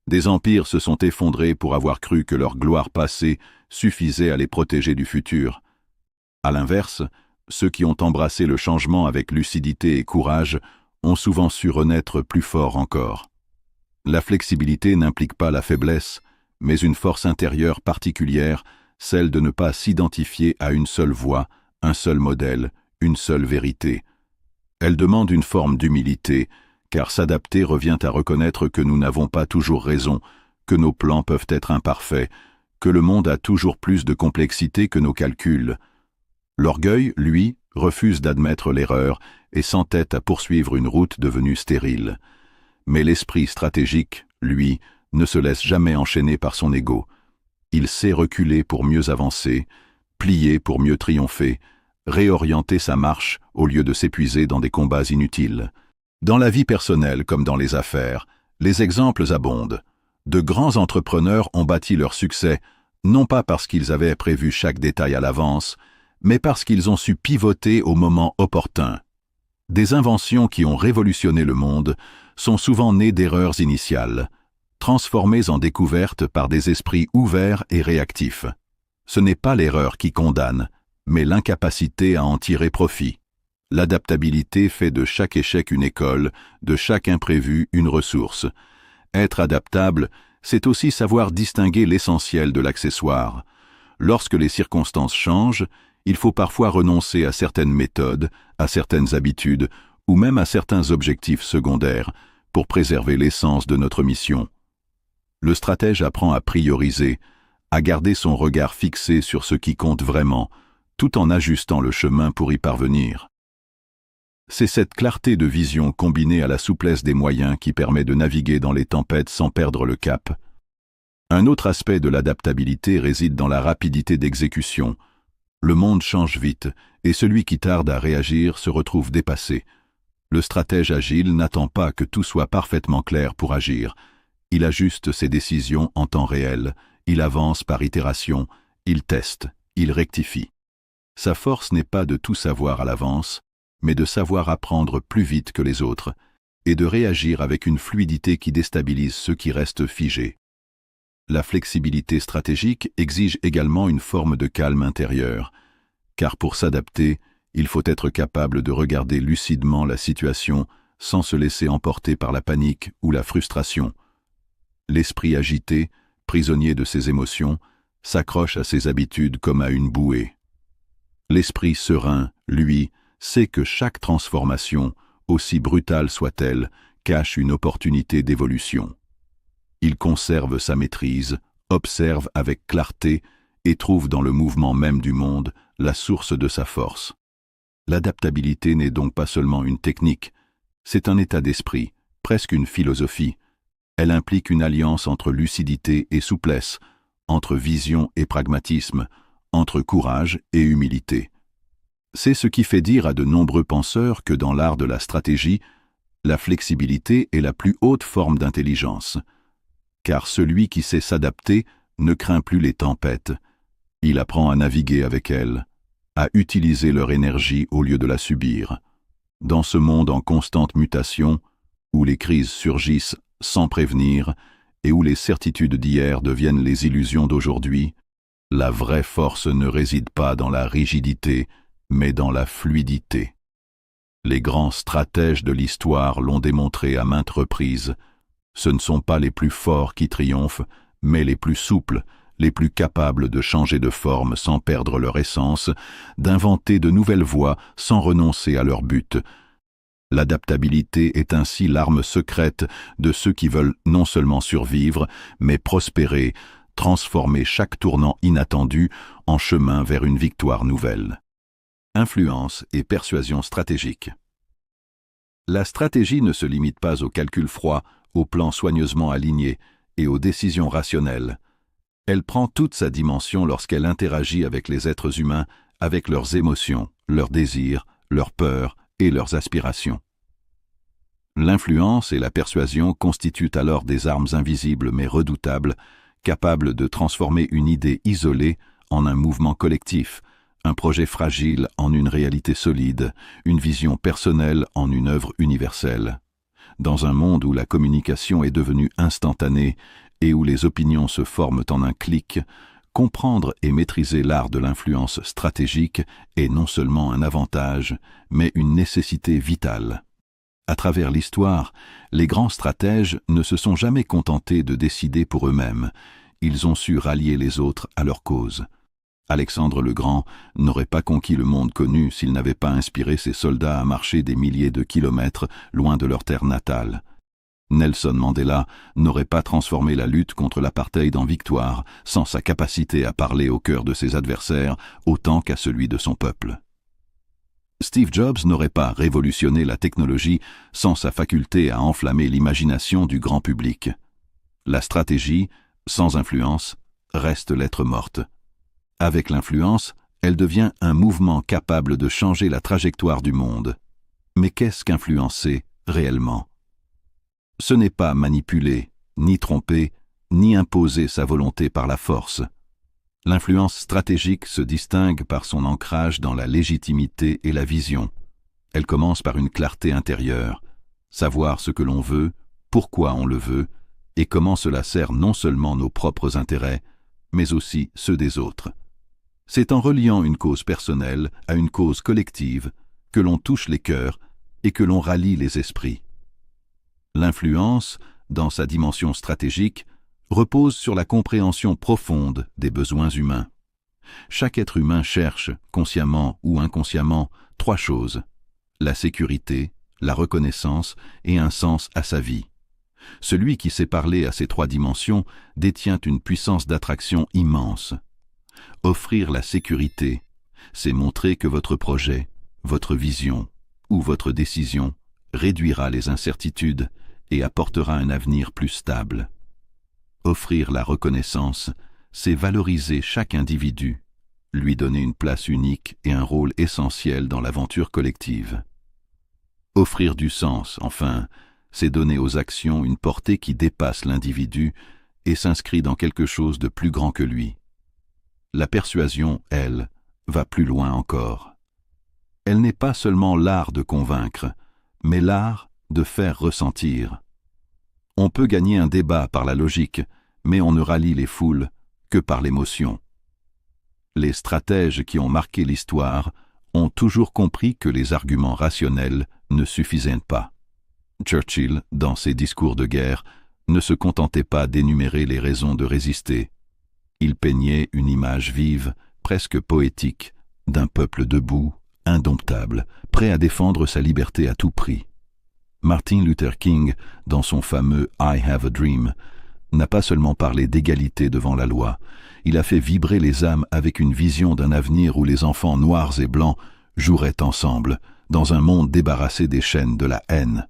Des empires se sont effondrés pour avoir cru que leur gloire passée suffisait à les protéger du futur. À l'inverse, ceux qui ont embrassé le changement avec lucidité et courage ont souvent su renaître plus forts encore. La flexibilité n'implique pas la faiblesse, mais une force intérieure particulière, celle de ne pas s'identifier à une seule voie, un seul modèle, une seule vérité. Elle demande une forme d'humilité, car s'adapter revient à reconnaître que nous n'avons pas toujours raison, que nos plans peuvent être imparfaits, que le monde a toujours plus de complexité que nos calculs. L'orgueil, lui, refuse d'admettre l'erreur et s'entête à poursuivre une route devenue stérile. Mais l'esprit stratégique, lui, ne se laisse jamais enchaîner par son ego. Il sait reculer pour mieux avancer, plier pour mieux triompher, réorienter sa marche au lieu de s'épuiser dans des combats inutiles. Dans la vie personnelle comme dans les affaires, les exemples abondent. De grands entrepreneurs ont bâti leur succès, non pas parce qu'ils avaient prévu chaque détail à l'avance, mais parce qu'ils ont su pivoter au moment opportun. Des inventions qui ont révolutionné le monde sont souvent nées d'erreurs initiales, transformées en découvertes par des esprits ouverts et réactifs. Ce n'est pas l'erreur qui condamne, mais l'incapacité à en tirer profit. L'adaptabilité fait de chaque échec une école, de chaque imprévu une ressource. Être adaptable, c'est aussi savoir distinguer l'essentiel de l'accessoire. Lorsque les circonstances changent, il faut parfois renoncer à certaines méthodes, à certaines habitudes, ou même à certains objectifs secondaires, pour préserver l'essence de notre mission. Le stratège apprend à prioriser, à garder son regard fixé sur ce qui compte vraiment, tout en ajustant le chemin pour y parvenir. C'est cette clarté de vision combinée à la souplesse des moyens qui permet de naviguer dans les tempêtes sans perdre le cap. Un autre aspect de l'adaptabilité réside dans la rapidité d'exécution. Le monde change vite, et celui qui tarde à réagir se retrouve dépassé. Le stratège agile n'attend pas que tout soit parfaitement clair pour agir. Il ajuste ses décisions en temps réel, il avance par itération, il teste, il rectifie. Sa force n'est pas de tout savoir à l'avance, mais de savoir apprendre plus vite que les autres, et de réagir avec une fluidité qui déstabilise ceux qui restent figés. La flexibilité stratégique exige également une forme de calme intérieur, car pour s'adapter, il faut être capable de regarder lucidement la situation sans se laisser emporter par la panique ou la frustration. L'esprit agité, prisonnier de ses émotions, s'accroche à ses habitudes comme à une bouée. L'esprit serein, lui, sait que chaque transformation, aussi brutale soit-elle, cache une opportunité d'évolution. Il conserve sa maîtrise, observe avec clarté et trouve dans le mouvement même du monde la source de sa force. L'adaptabilité n'est donc pas seulement une technique, c'est un état d'esprit, presque une philosophie. Elle implique une alliance entre lucidité et souplesse, entre vision et pragmatisme, entre courage et humilité. C'est ce qui fait dire à de nombreux penseurs que dans l'art de la stratégie, la flexibilité est la plus haute forme d'intelligence. Car celui qui sait s'adapter ne craint plus les tempêtes. Il apprend à naviguer avec elles, à utiliser leur énergie au lieu de la subir. Dans ce monde en constante mutation, où les crises surgissent sans prévenir et où les certitudes d'hier deviennent les illusions d'aujourd'hui, la vraie force ne réside pas dans la rigidité, mais dans la fluidité. Les grands stratèges de l'histoire l'ont démontré à maintes reprises. Ce ne sont pas les plus forts qui triomphent, mais les plus souples, les plus capables de changer de forme sans perdre leur essence, d'inventer de nouvelles voies sans renoncer à leur but. L'adaptabilité est ainsi l'arme secrète de ceux qui veulent non seulement survivre, mais prospérer, transformer chaque tournant inattendu en chemin vers une victoire nouvelle. Influence et persuasion stratégique. La stratégie ne se limite pas au calcul froid, aux plans soigneusement alignés et aux décisions rationnelles. Elle prend toute sa dimension lorsqu'elle interagit avec les êtres humains, avec leurs émotions, leurs désirs, leurs peurs et leurs aspirations. L'influence et la persuasion constituent alors des armes invisibles mais redoutables, capables de transformer une idée isolée en un mouvement collectif, un projet fragile en une réalité solide, une vision personnelle en une œuvre universelle. Dans un monde où la communication est devenue instantanée et où les opinions se forment en un clic, comprendre et maîtriser l'art de l'influence stratégique est non seulement un avantage, mais une nécessité vitale. À travers l'histoire, les grands stratèges ne se sont jamais contentés de décider pour eux-mêmes. Ils ont su rallier les autres à leur cause. Alexandre le Grand n'aurait pas conquis le monde connu s'il n'avait pas inspiré ses soldats à marcher des milliers de kilomètres loin de leur terre natale. Nelson Mandela n'aurait pas transformé la lutte contre l'apartheid en victoire sans sa capacité à parler au cœur de ses adversaires autant qu'à celui de son peuple. Steve Jobs n'aurait pas révolutionné la technologie sans sa faculté à enflammer l'imagination du grand public. La stratégie, sans influence, reste lettre morte. Avec l'influence, elle devient un mouvement capable de changer la trajectoire du monde. Mais qu'est-ce qu'influencer réellement ? Ce n'est pas manipuler, ni tromper, ni imposer sa volonté par la force. L'influence stratégique se distingue par son ancrage dans la légitimité et la vision. Elle commence par une clarté intérieure, savoir ce que l'on veut, pourquoi on le veut, et comment cela sert non seulement nos propres intérêts, mais aussi ceux des autres. C'est en reliant une cause personnelle à une cause collective que l'on touche les cœurs et que l'on rallie les esprits. L'influence, dans sa dimension stratégique, repose sur la compréhension profonde des besoins humains. Chaque être humain cherche, consciemment ou inconsciemment, trois choses: la sécurité, la reconnaissance et un sens à sa vie. Celui qui sait parler à ces trois dimensions détient une puissance d'attraction immense. Offrir la sécurité, c'est montrer que votre projet, votre vision ou votre décision réduira les incertitudes et apportera un avenir plus stable. Offrir la reconnaissance, c'est valoriser chaque individu, lui donner une place unique et un rôle essentiel dans l'aventure collective. Offrir du sens, enfin, c'est donner aux actions une portée qui dépasse l'individu et s'inscrit dans quelque chose de plus grand que lui. La persuasion, elle, va plus loin encore. Elle n'est pas seulement l'art de convaincre, mais l'art de faire ressentir. On peut gagner un débat par la logique, mais on ne rallie les foules que par l'émotion. Les stratèges qui ont marqué l'histoire ont toujours compris que les arguments rationnels ne suffisaient pas. Churchill, dans ses discours de guerre, ne se contentait pas d'énumérer les raisons de résister. Il peignait une image vive, presque poétique, d'un peuple debout, indomptable, prêt à défendre sa liberté à tout prix. Martin Luther King, dans son fameux « I have a dream », n'a pas seulement parlé d'égalité devant la loi, il a fait vibrer les âmes avec une vision d'un avenir où les enfants noirs et blancs joueraient ensemble, dans un monde débarrassé des chaînes de la haine.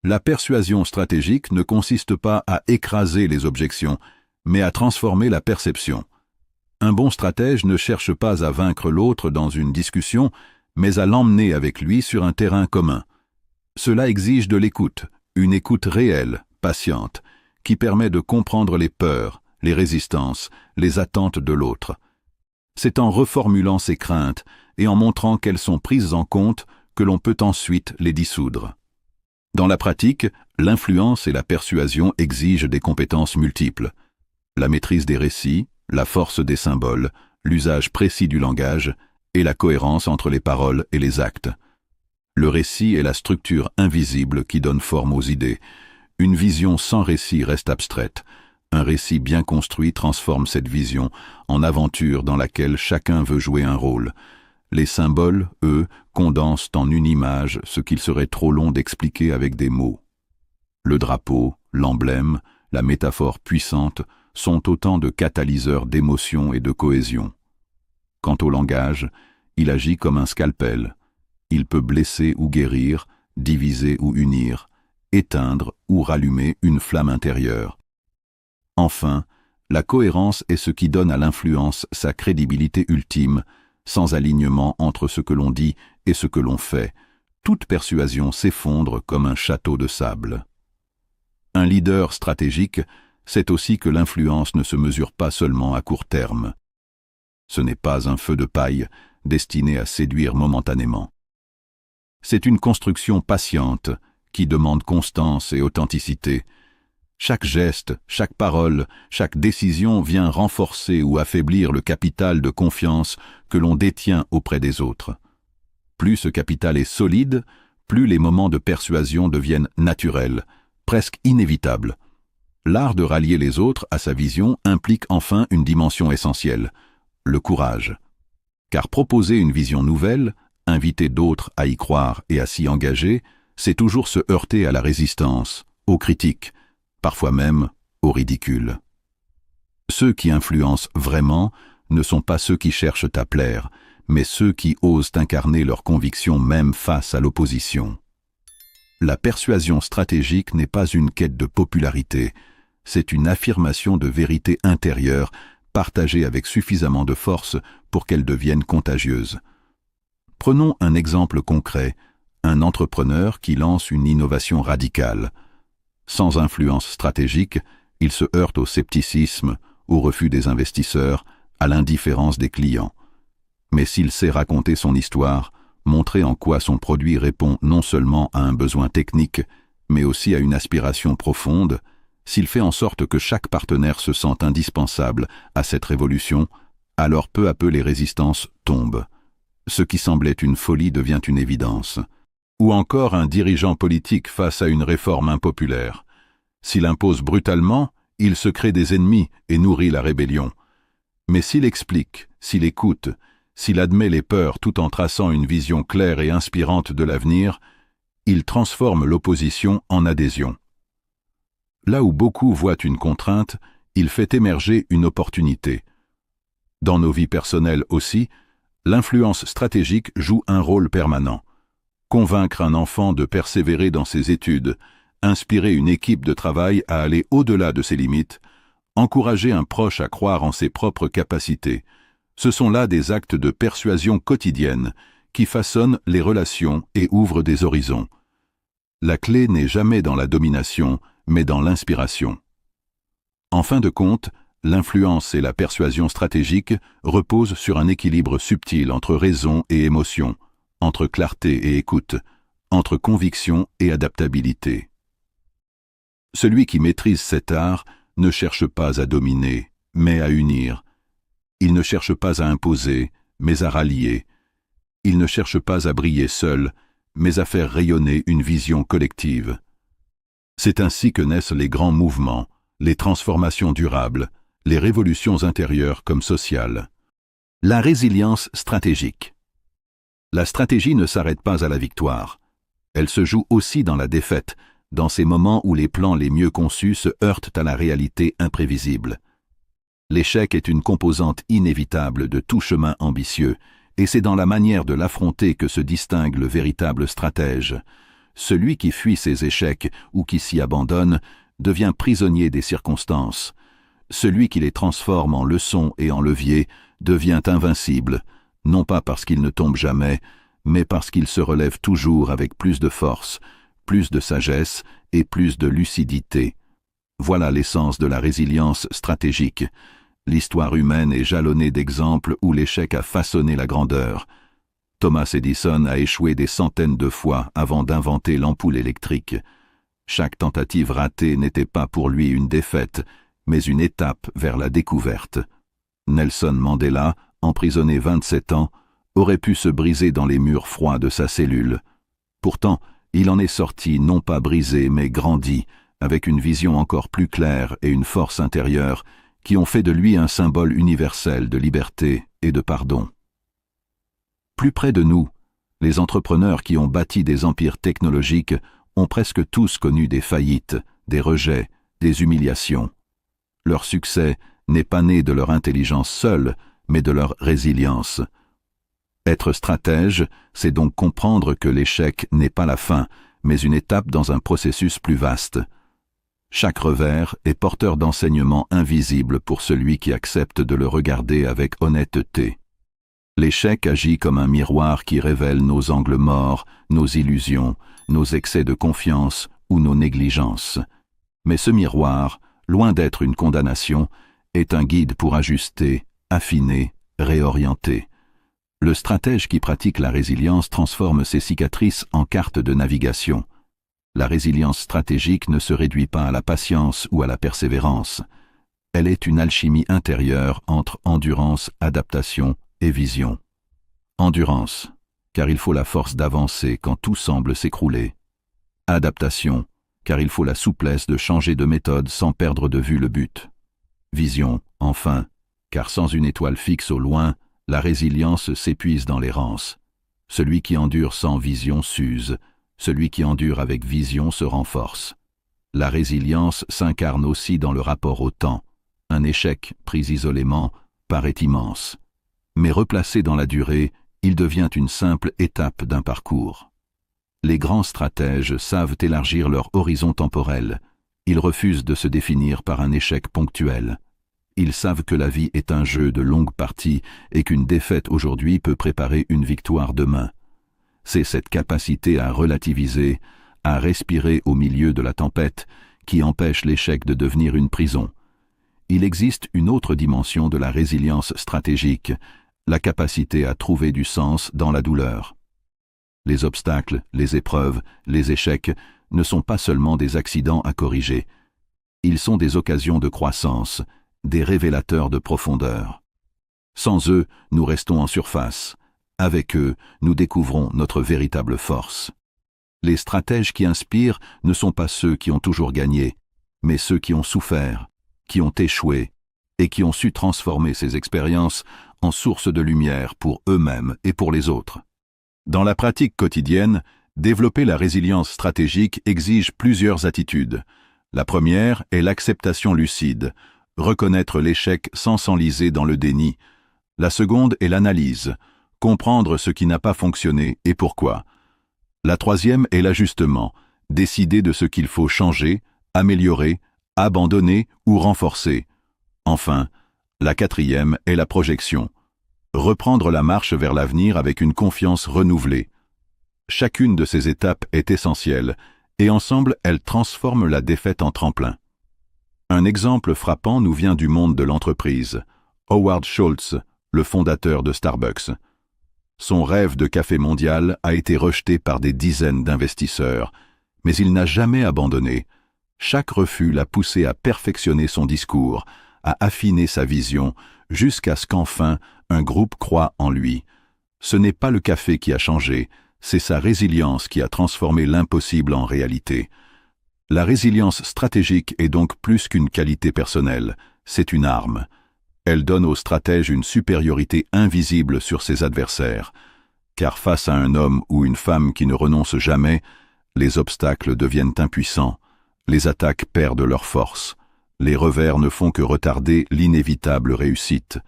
La persuasion stratégique ne consiste pas à écraser les objections, mais à transformer la perception. Un bon stratège ne cherche pas à vaincre l'autre dans une discussion, mais à l'emmener avec lui sur un terrain commun. Cela exige de l'écoute, une écoute réelle, patiente, qui permet de comprendre les peurs, les résistances, les attentes de l'autre. C'est en reformulant ces craintes et en montrant qu'elles sont prises en compte que l'on peut ensuite les dissoudre. Dans la pratique, l'influence et la persuasion exigent des compétences multiples. La maîtrise des récits, la force des symboles, l'usage précis du langage et la cohérence entre les paroles et les actes. Le récit est la structure invisible qui donne forme aux idées. Une vision sans récit reste abstraite. Un récit bien construit transforme cette vision en aventure dans laquelle chacun veut jouer un rôle. Les symboles, eux, condensent en une image ce qu'il serait trop long d'expliquer avec des mots. Le drapeau, l'emblème, la métaphore puissante sont autant de catalyseurs d'émotion et de cohésion. Quant au langage, il agit comme un scalpel. Il peut blesser ou guérir, diviser ou unir, éteindre ou rallumer une flamme intérieure. Enfin, la cohérence est ce qui donne à l'influence sa crédibilité ultime, sans alignement entre ce que l'on dit et ce que l'on fait. Toute persuasion s'effondre comme un château de sable. Un leader stratégique sait aussi que l'influence ne se mesure pas seulement à court terme. Ce n'est pas un feu de paille destiné à séduire momentanément. C'est une construction patiente qui demande constance et authenticité. Chaque geste, chaque parole, chaque décision vient renforcer ou affaiblir le capital de confiance que l'on détient auprès des autres. Plus ce capital est solide, plus les moments de persuasion deviennent naturels, presque inévitables. L'art de rallier les autres à sa vision implique enfin une dimension essentielle, le courage. Car proposer une vision nouvelle, inviter d'autres à y croire et à s'y engager, c'est toujours se heurter à la résistance, aux critiques, parfois même au ridicule. Ceux qui influencent vraiment ne sont pas ceux qui cherchent à plaire, mais ceux qui osent incarner leurs convictions même face à l'opposition. La persuasion stratégique n'est pas une quête de popularité, c'est une affirmation de vérité intérieure partagée avec suffisamment de force pour qu'elle devienne contagieuse. Prenons un exemple concret, un entrepreneur qui lance une innovation radicale. Sans influence stratégique, il se heurte au scepticisme, au refus des investisseurs, à l'indifférence des clients. Mais s'il sait raconter son histoire, montrer en quoi son produit répond non seulement à un besoin technique, mais aussi à une aspiration profonde, s'il fait en sorte que chaque partenaire se sente indispensable à cette révolution, alors peu à peu les résistances tombent. Ce qui semblait une folie devient une évidence. Ou encore un dirigeant politique face à une réforme impopulaire. S'il impose brutalement, il se crée des ennemis et nourrit la rébellion. Mais s'il explique, s'il écoute, s'il admet les peurs tout en traçant une vision claire et inspirante de l'avenir, il transforme l'opposition en adhésion. Là où beaucoup voient une contrainte, il fait émerger une opportunité. Dans nos vies personnelles aussi, l'influence stratégique joue un rôle permanent. Convaincre un enfant de persévérer dans ses études, inspirer une équipe de travail à aller au-delà de ses limites, encourager un proche à croire en ses propres capacités, ce sont là des actes de persuasion quotidienne qui façonnent les relations et ouvrent des horizons. La clé n'est jamais dans la domination, mais dans l'inspiration. En fin de compte, l'influence et la persuasion stratégique reposent sur un équilibre subtil entre raison et émotion, entre clarté et écoute, entre conviction et adaptabilité. Celui qui maîtrise cet art ne cherche pas à dominer, mais à unir. Il ne cherche pas à imposer, mais à rallier. Il ne cherche pas à briller seul, mais à faire rayonner une vision collective. C'est ainsi que naissent les grands mouvements, les transformations durables, les révolutions intérieures comme sociales. La résilience stratégique. La stratégie ne s'arrête pas à la victoire. Elle se joue aussi dans la défaite, dans ces moments où les plans les mieux conçus se heurtent à la réalité imprévisible. L'échec est une composante inévitable de tout chemin ambitieux, et c'est dans la manière de l'affronter que se distingue le véritable stratège. celui qui fuit ses échecs ou qui s'y abandonne devient prisonnier des circonstances. Celui qui les transforme en leçons et en leviers devient invincible, non pas parce qu'il ne tombe jamais, mais parce qu'il se relève toujours avec plus de force, plus de sagesse et plus de lucidité. Voilà l'essence de la résilience stratégique. L'histoire humaine est jalonnée d'exemples où l'échec a façonné la grandeur. Thomas Edison a échoué des centaines de fois avant d'inventer l'ampoule électrique. Chaque tentative ratée n'était pas pour lui une défaite, mais une étape vers la découverte. Nelson Mandela, emprisonné 27 ans, aurait pu se briser dans les murs froids de sa cellule. Pourtant, il en est sorti non pas brisé mais grandi, avec une vision encore plus claire et une force intérieure qui ont fait de lui un symbole universel de liberté et de pardon. Plus près de nous, les entrepreneurs qui ont bâti des empires technologiques ont presque tous connu des faillites, des rejets, des humiliations. Leur succès n'est pas né de leur intelligence seule, mais de leur résilience. Être stratège, c'est donc comprendre que l'échec n'est pas la fin, mais une étape dans un processus plus vaste. Chaque revers est porteur d'enseignements invisibles pour celui qui accepte de le regarder avec honnêteté. L'échec agit comme un miroir qui révèle nos angles morts, nos illusions, nos excès de confiance ou nos négligences. Mais ce miroir, loin d'être une condamnation, est un guide pour ajuster, affiner, réorienter. Le stratège qui pratique la résilience transforme ses cicatrices en cartes de navigation. La résilience stratégique ne se réduit pas à la patience ou à la persévérance. Elle est une alchimie intérieure entre endurance, adaptation et vision. Endurance, car il faut la force d'avancer quand tout semble s'écrouler. Adaptation, car il faut la souplesse de changer de méthode sans perdre de vue le but. Vision, enfin, car sans une étoile fixe au loin, la résilience s'épuise dans l'errance. Celui qui endure sans vision s'use, celui qui endure avec vision se renforce. La résilience s'incarne aussi dans le rapport au temps. Un échec, pris isolément, paraît immense. Mais replacé dans la durée, il devient une simple étape d'un parcours. Les grands stratèges savent élargir leur horizon temporel. Ils refusent de se définir par un échec ponctuel. Ils savent que la vie est un jeu de longues parties et qu'une défaite aujourd'hui peut préparer une victoire demain. C'est cette capacité à relativiser, à respirer au milieu de la tempête, qui empêche l'échec de devenir une prison. Il existe une autre dimension de la résilience stratégique, la capacité à trouver du sens dans la douleur. Les obstacles, les épreuves, les échecs ne sont pas seulement des accidents à corriger. Ils sont des occasions de croissance, des révélateurs de profondeur. Sans eux, nous restons en surface. Avec eux, nous découvrons notre véritable force. Les stratèges qui inspirent ne sont pas ceux qui ont toujours gagné, mais ceux qui ont souffert, qui ont échoué et qui ont su transformer ces expériences en source de lumière pour eux-mêmes et pour les autres. Dans la pratique quotidienne, développer la résilience stratégique exige plusieurs attitudes. La première est l'acceptation lucide, reconnaître l'échec sans s'enliser dans le déni. La seconde est l'analyse, comprendre ce qui n'a pas fonctionné et pourquoi. La troisième est l'ajustement, décider de ce qu'il faut changer, améliorer, abandonner ou renforcer. Enfin, la quatrième est la projection, reprendre la marche vers l'avenir avec une confiance renouvelée. Chacune de ces étapes est essentielle, et ensemble elles transforment la défaite en tremplin. Un exemple frappant nous vient du monde de l'entreprise. Howard Schultz, le fondateur de Starbucks. Son rêve de café mondial a été rejeté par des dizaines d'investisseurs, mais il n'a jamais abandonné. Chaque refus l'a poussé à perfectionner son discours, à affiner sa vision, jusqu'à ce qu'enfin un groupe croie en lui. Ce n'est pas le café qui a changé, c'est sa résilience qui a transformé l'impossible en réalité. La résilience stratégique est donc plus qu'une qualité personnelle, c'est une arme. Elle donne au stratège une supériorité invisible sur ses adversaires, car face à un homme ou une femme qui ne renonce jamais, les obstacles deviennent impuissants, les attaques perdent leur force, les revers ne font que retarder l'inévitable réussite.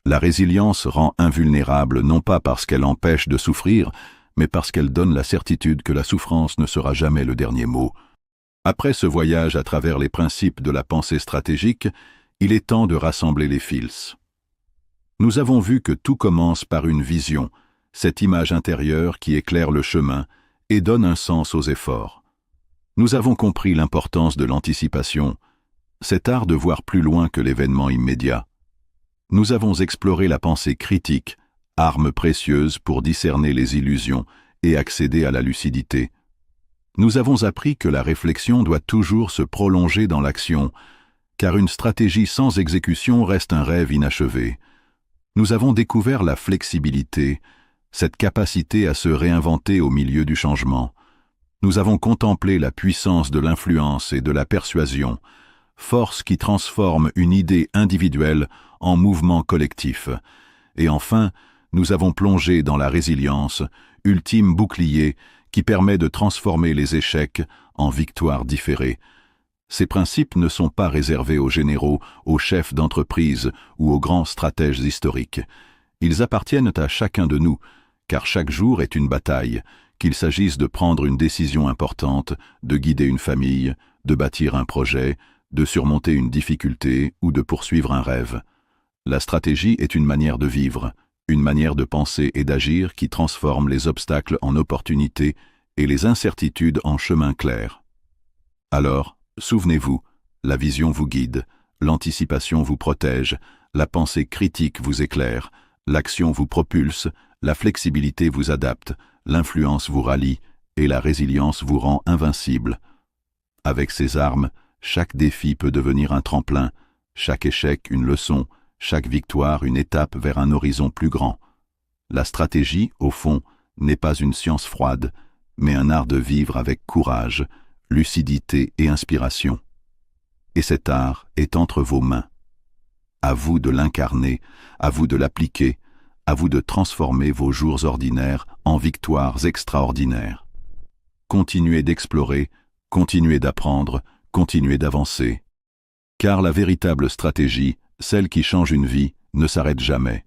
La résilience rend invulnérable non pas parce qu'elle empêche de souffrir, mais parce qu'elle donne la certitude que la souffrance ne sera jamais le dernier mot. Après ce voyage à travers les principes de la pensée stratégique, il est temps de rassembler les fils. Nous avons vu que tout commence par une vision, cette image intérieure qui éclaire le chemin et donne un sens aux efforts. Nous avons compris l'importance de l'anticipation, cet art de voir plus loin que l'événement immédiat. Nous avons exploré la pensée critique, arme précieuse pour discerner les illusions et accéder à la lucidité. Nous avons appris que la réflexion doit toujours se prolonger dans l'action, car une stratégie sans exécution reste un rêve inachevé. Nous avons découvert la flexibilité, cette capacité à se réinventer au milieu du changement. Nous avons contemplé la puissance de l'influence et de la persuasion, force qui transforme une idée individuelle en mouvement collectif. Et enfin, nous avons plongé dans la résilience, ultime bouclier qui permet de transformer les échecs en victoires différées. Ces principes ne sont pas réservés aux généraux, aux chefs d'entreprise ou aux grands stratèges historiques. Ils appartiennent à chacun de nous, car chaque jour est une bataille, qu'il s'agisse de prendre une décision importante, de guider une famille, de bâtir un projet, de surmonter une difficulté ou de poursuivre un rêve. La stratégie est une manière de vivre, une manière de penser et d'agir qui transforme les obstacles en opportunités et les incertitudes en chemin clair. Alors, souvenez-vous, la vision vous guide, l'anticipation vous protège, la pensée critique vous éclaire, l'action vous propulse, la flexibilité vous adapte, l'influence vous rallie et la résilience vous rend invincible. Avec ces armes, chaque défi peut devenir un tremplin, chaque échec une leçon, chaque victoire une étape vers un horizon plus grand. La stratégie, au fond, n'est pas une science froide, mais un art de vivre avec courage, lucidité et inspiration. Et cet art est entre vos mains. À vous de l'incarner, à vous de l'appliquer, à vous de transformer vos jours ordinaires en victoires extraordinaires. Continuez d'explorer, continuez d'apprendre, continuez d'avancer. Car la véritable stratégie, celle qui change une vie, ne s'arrête jamais.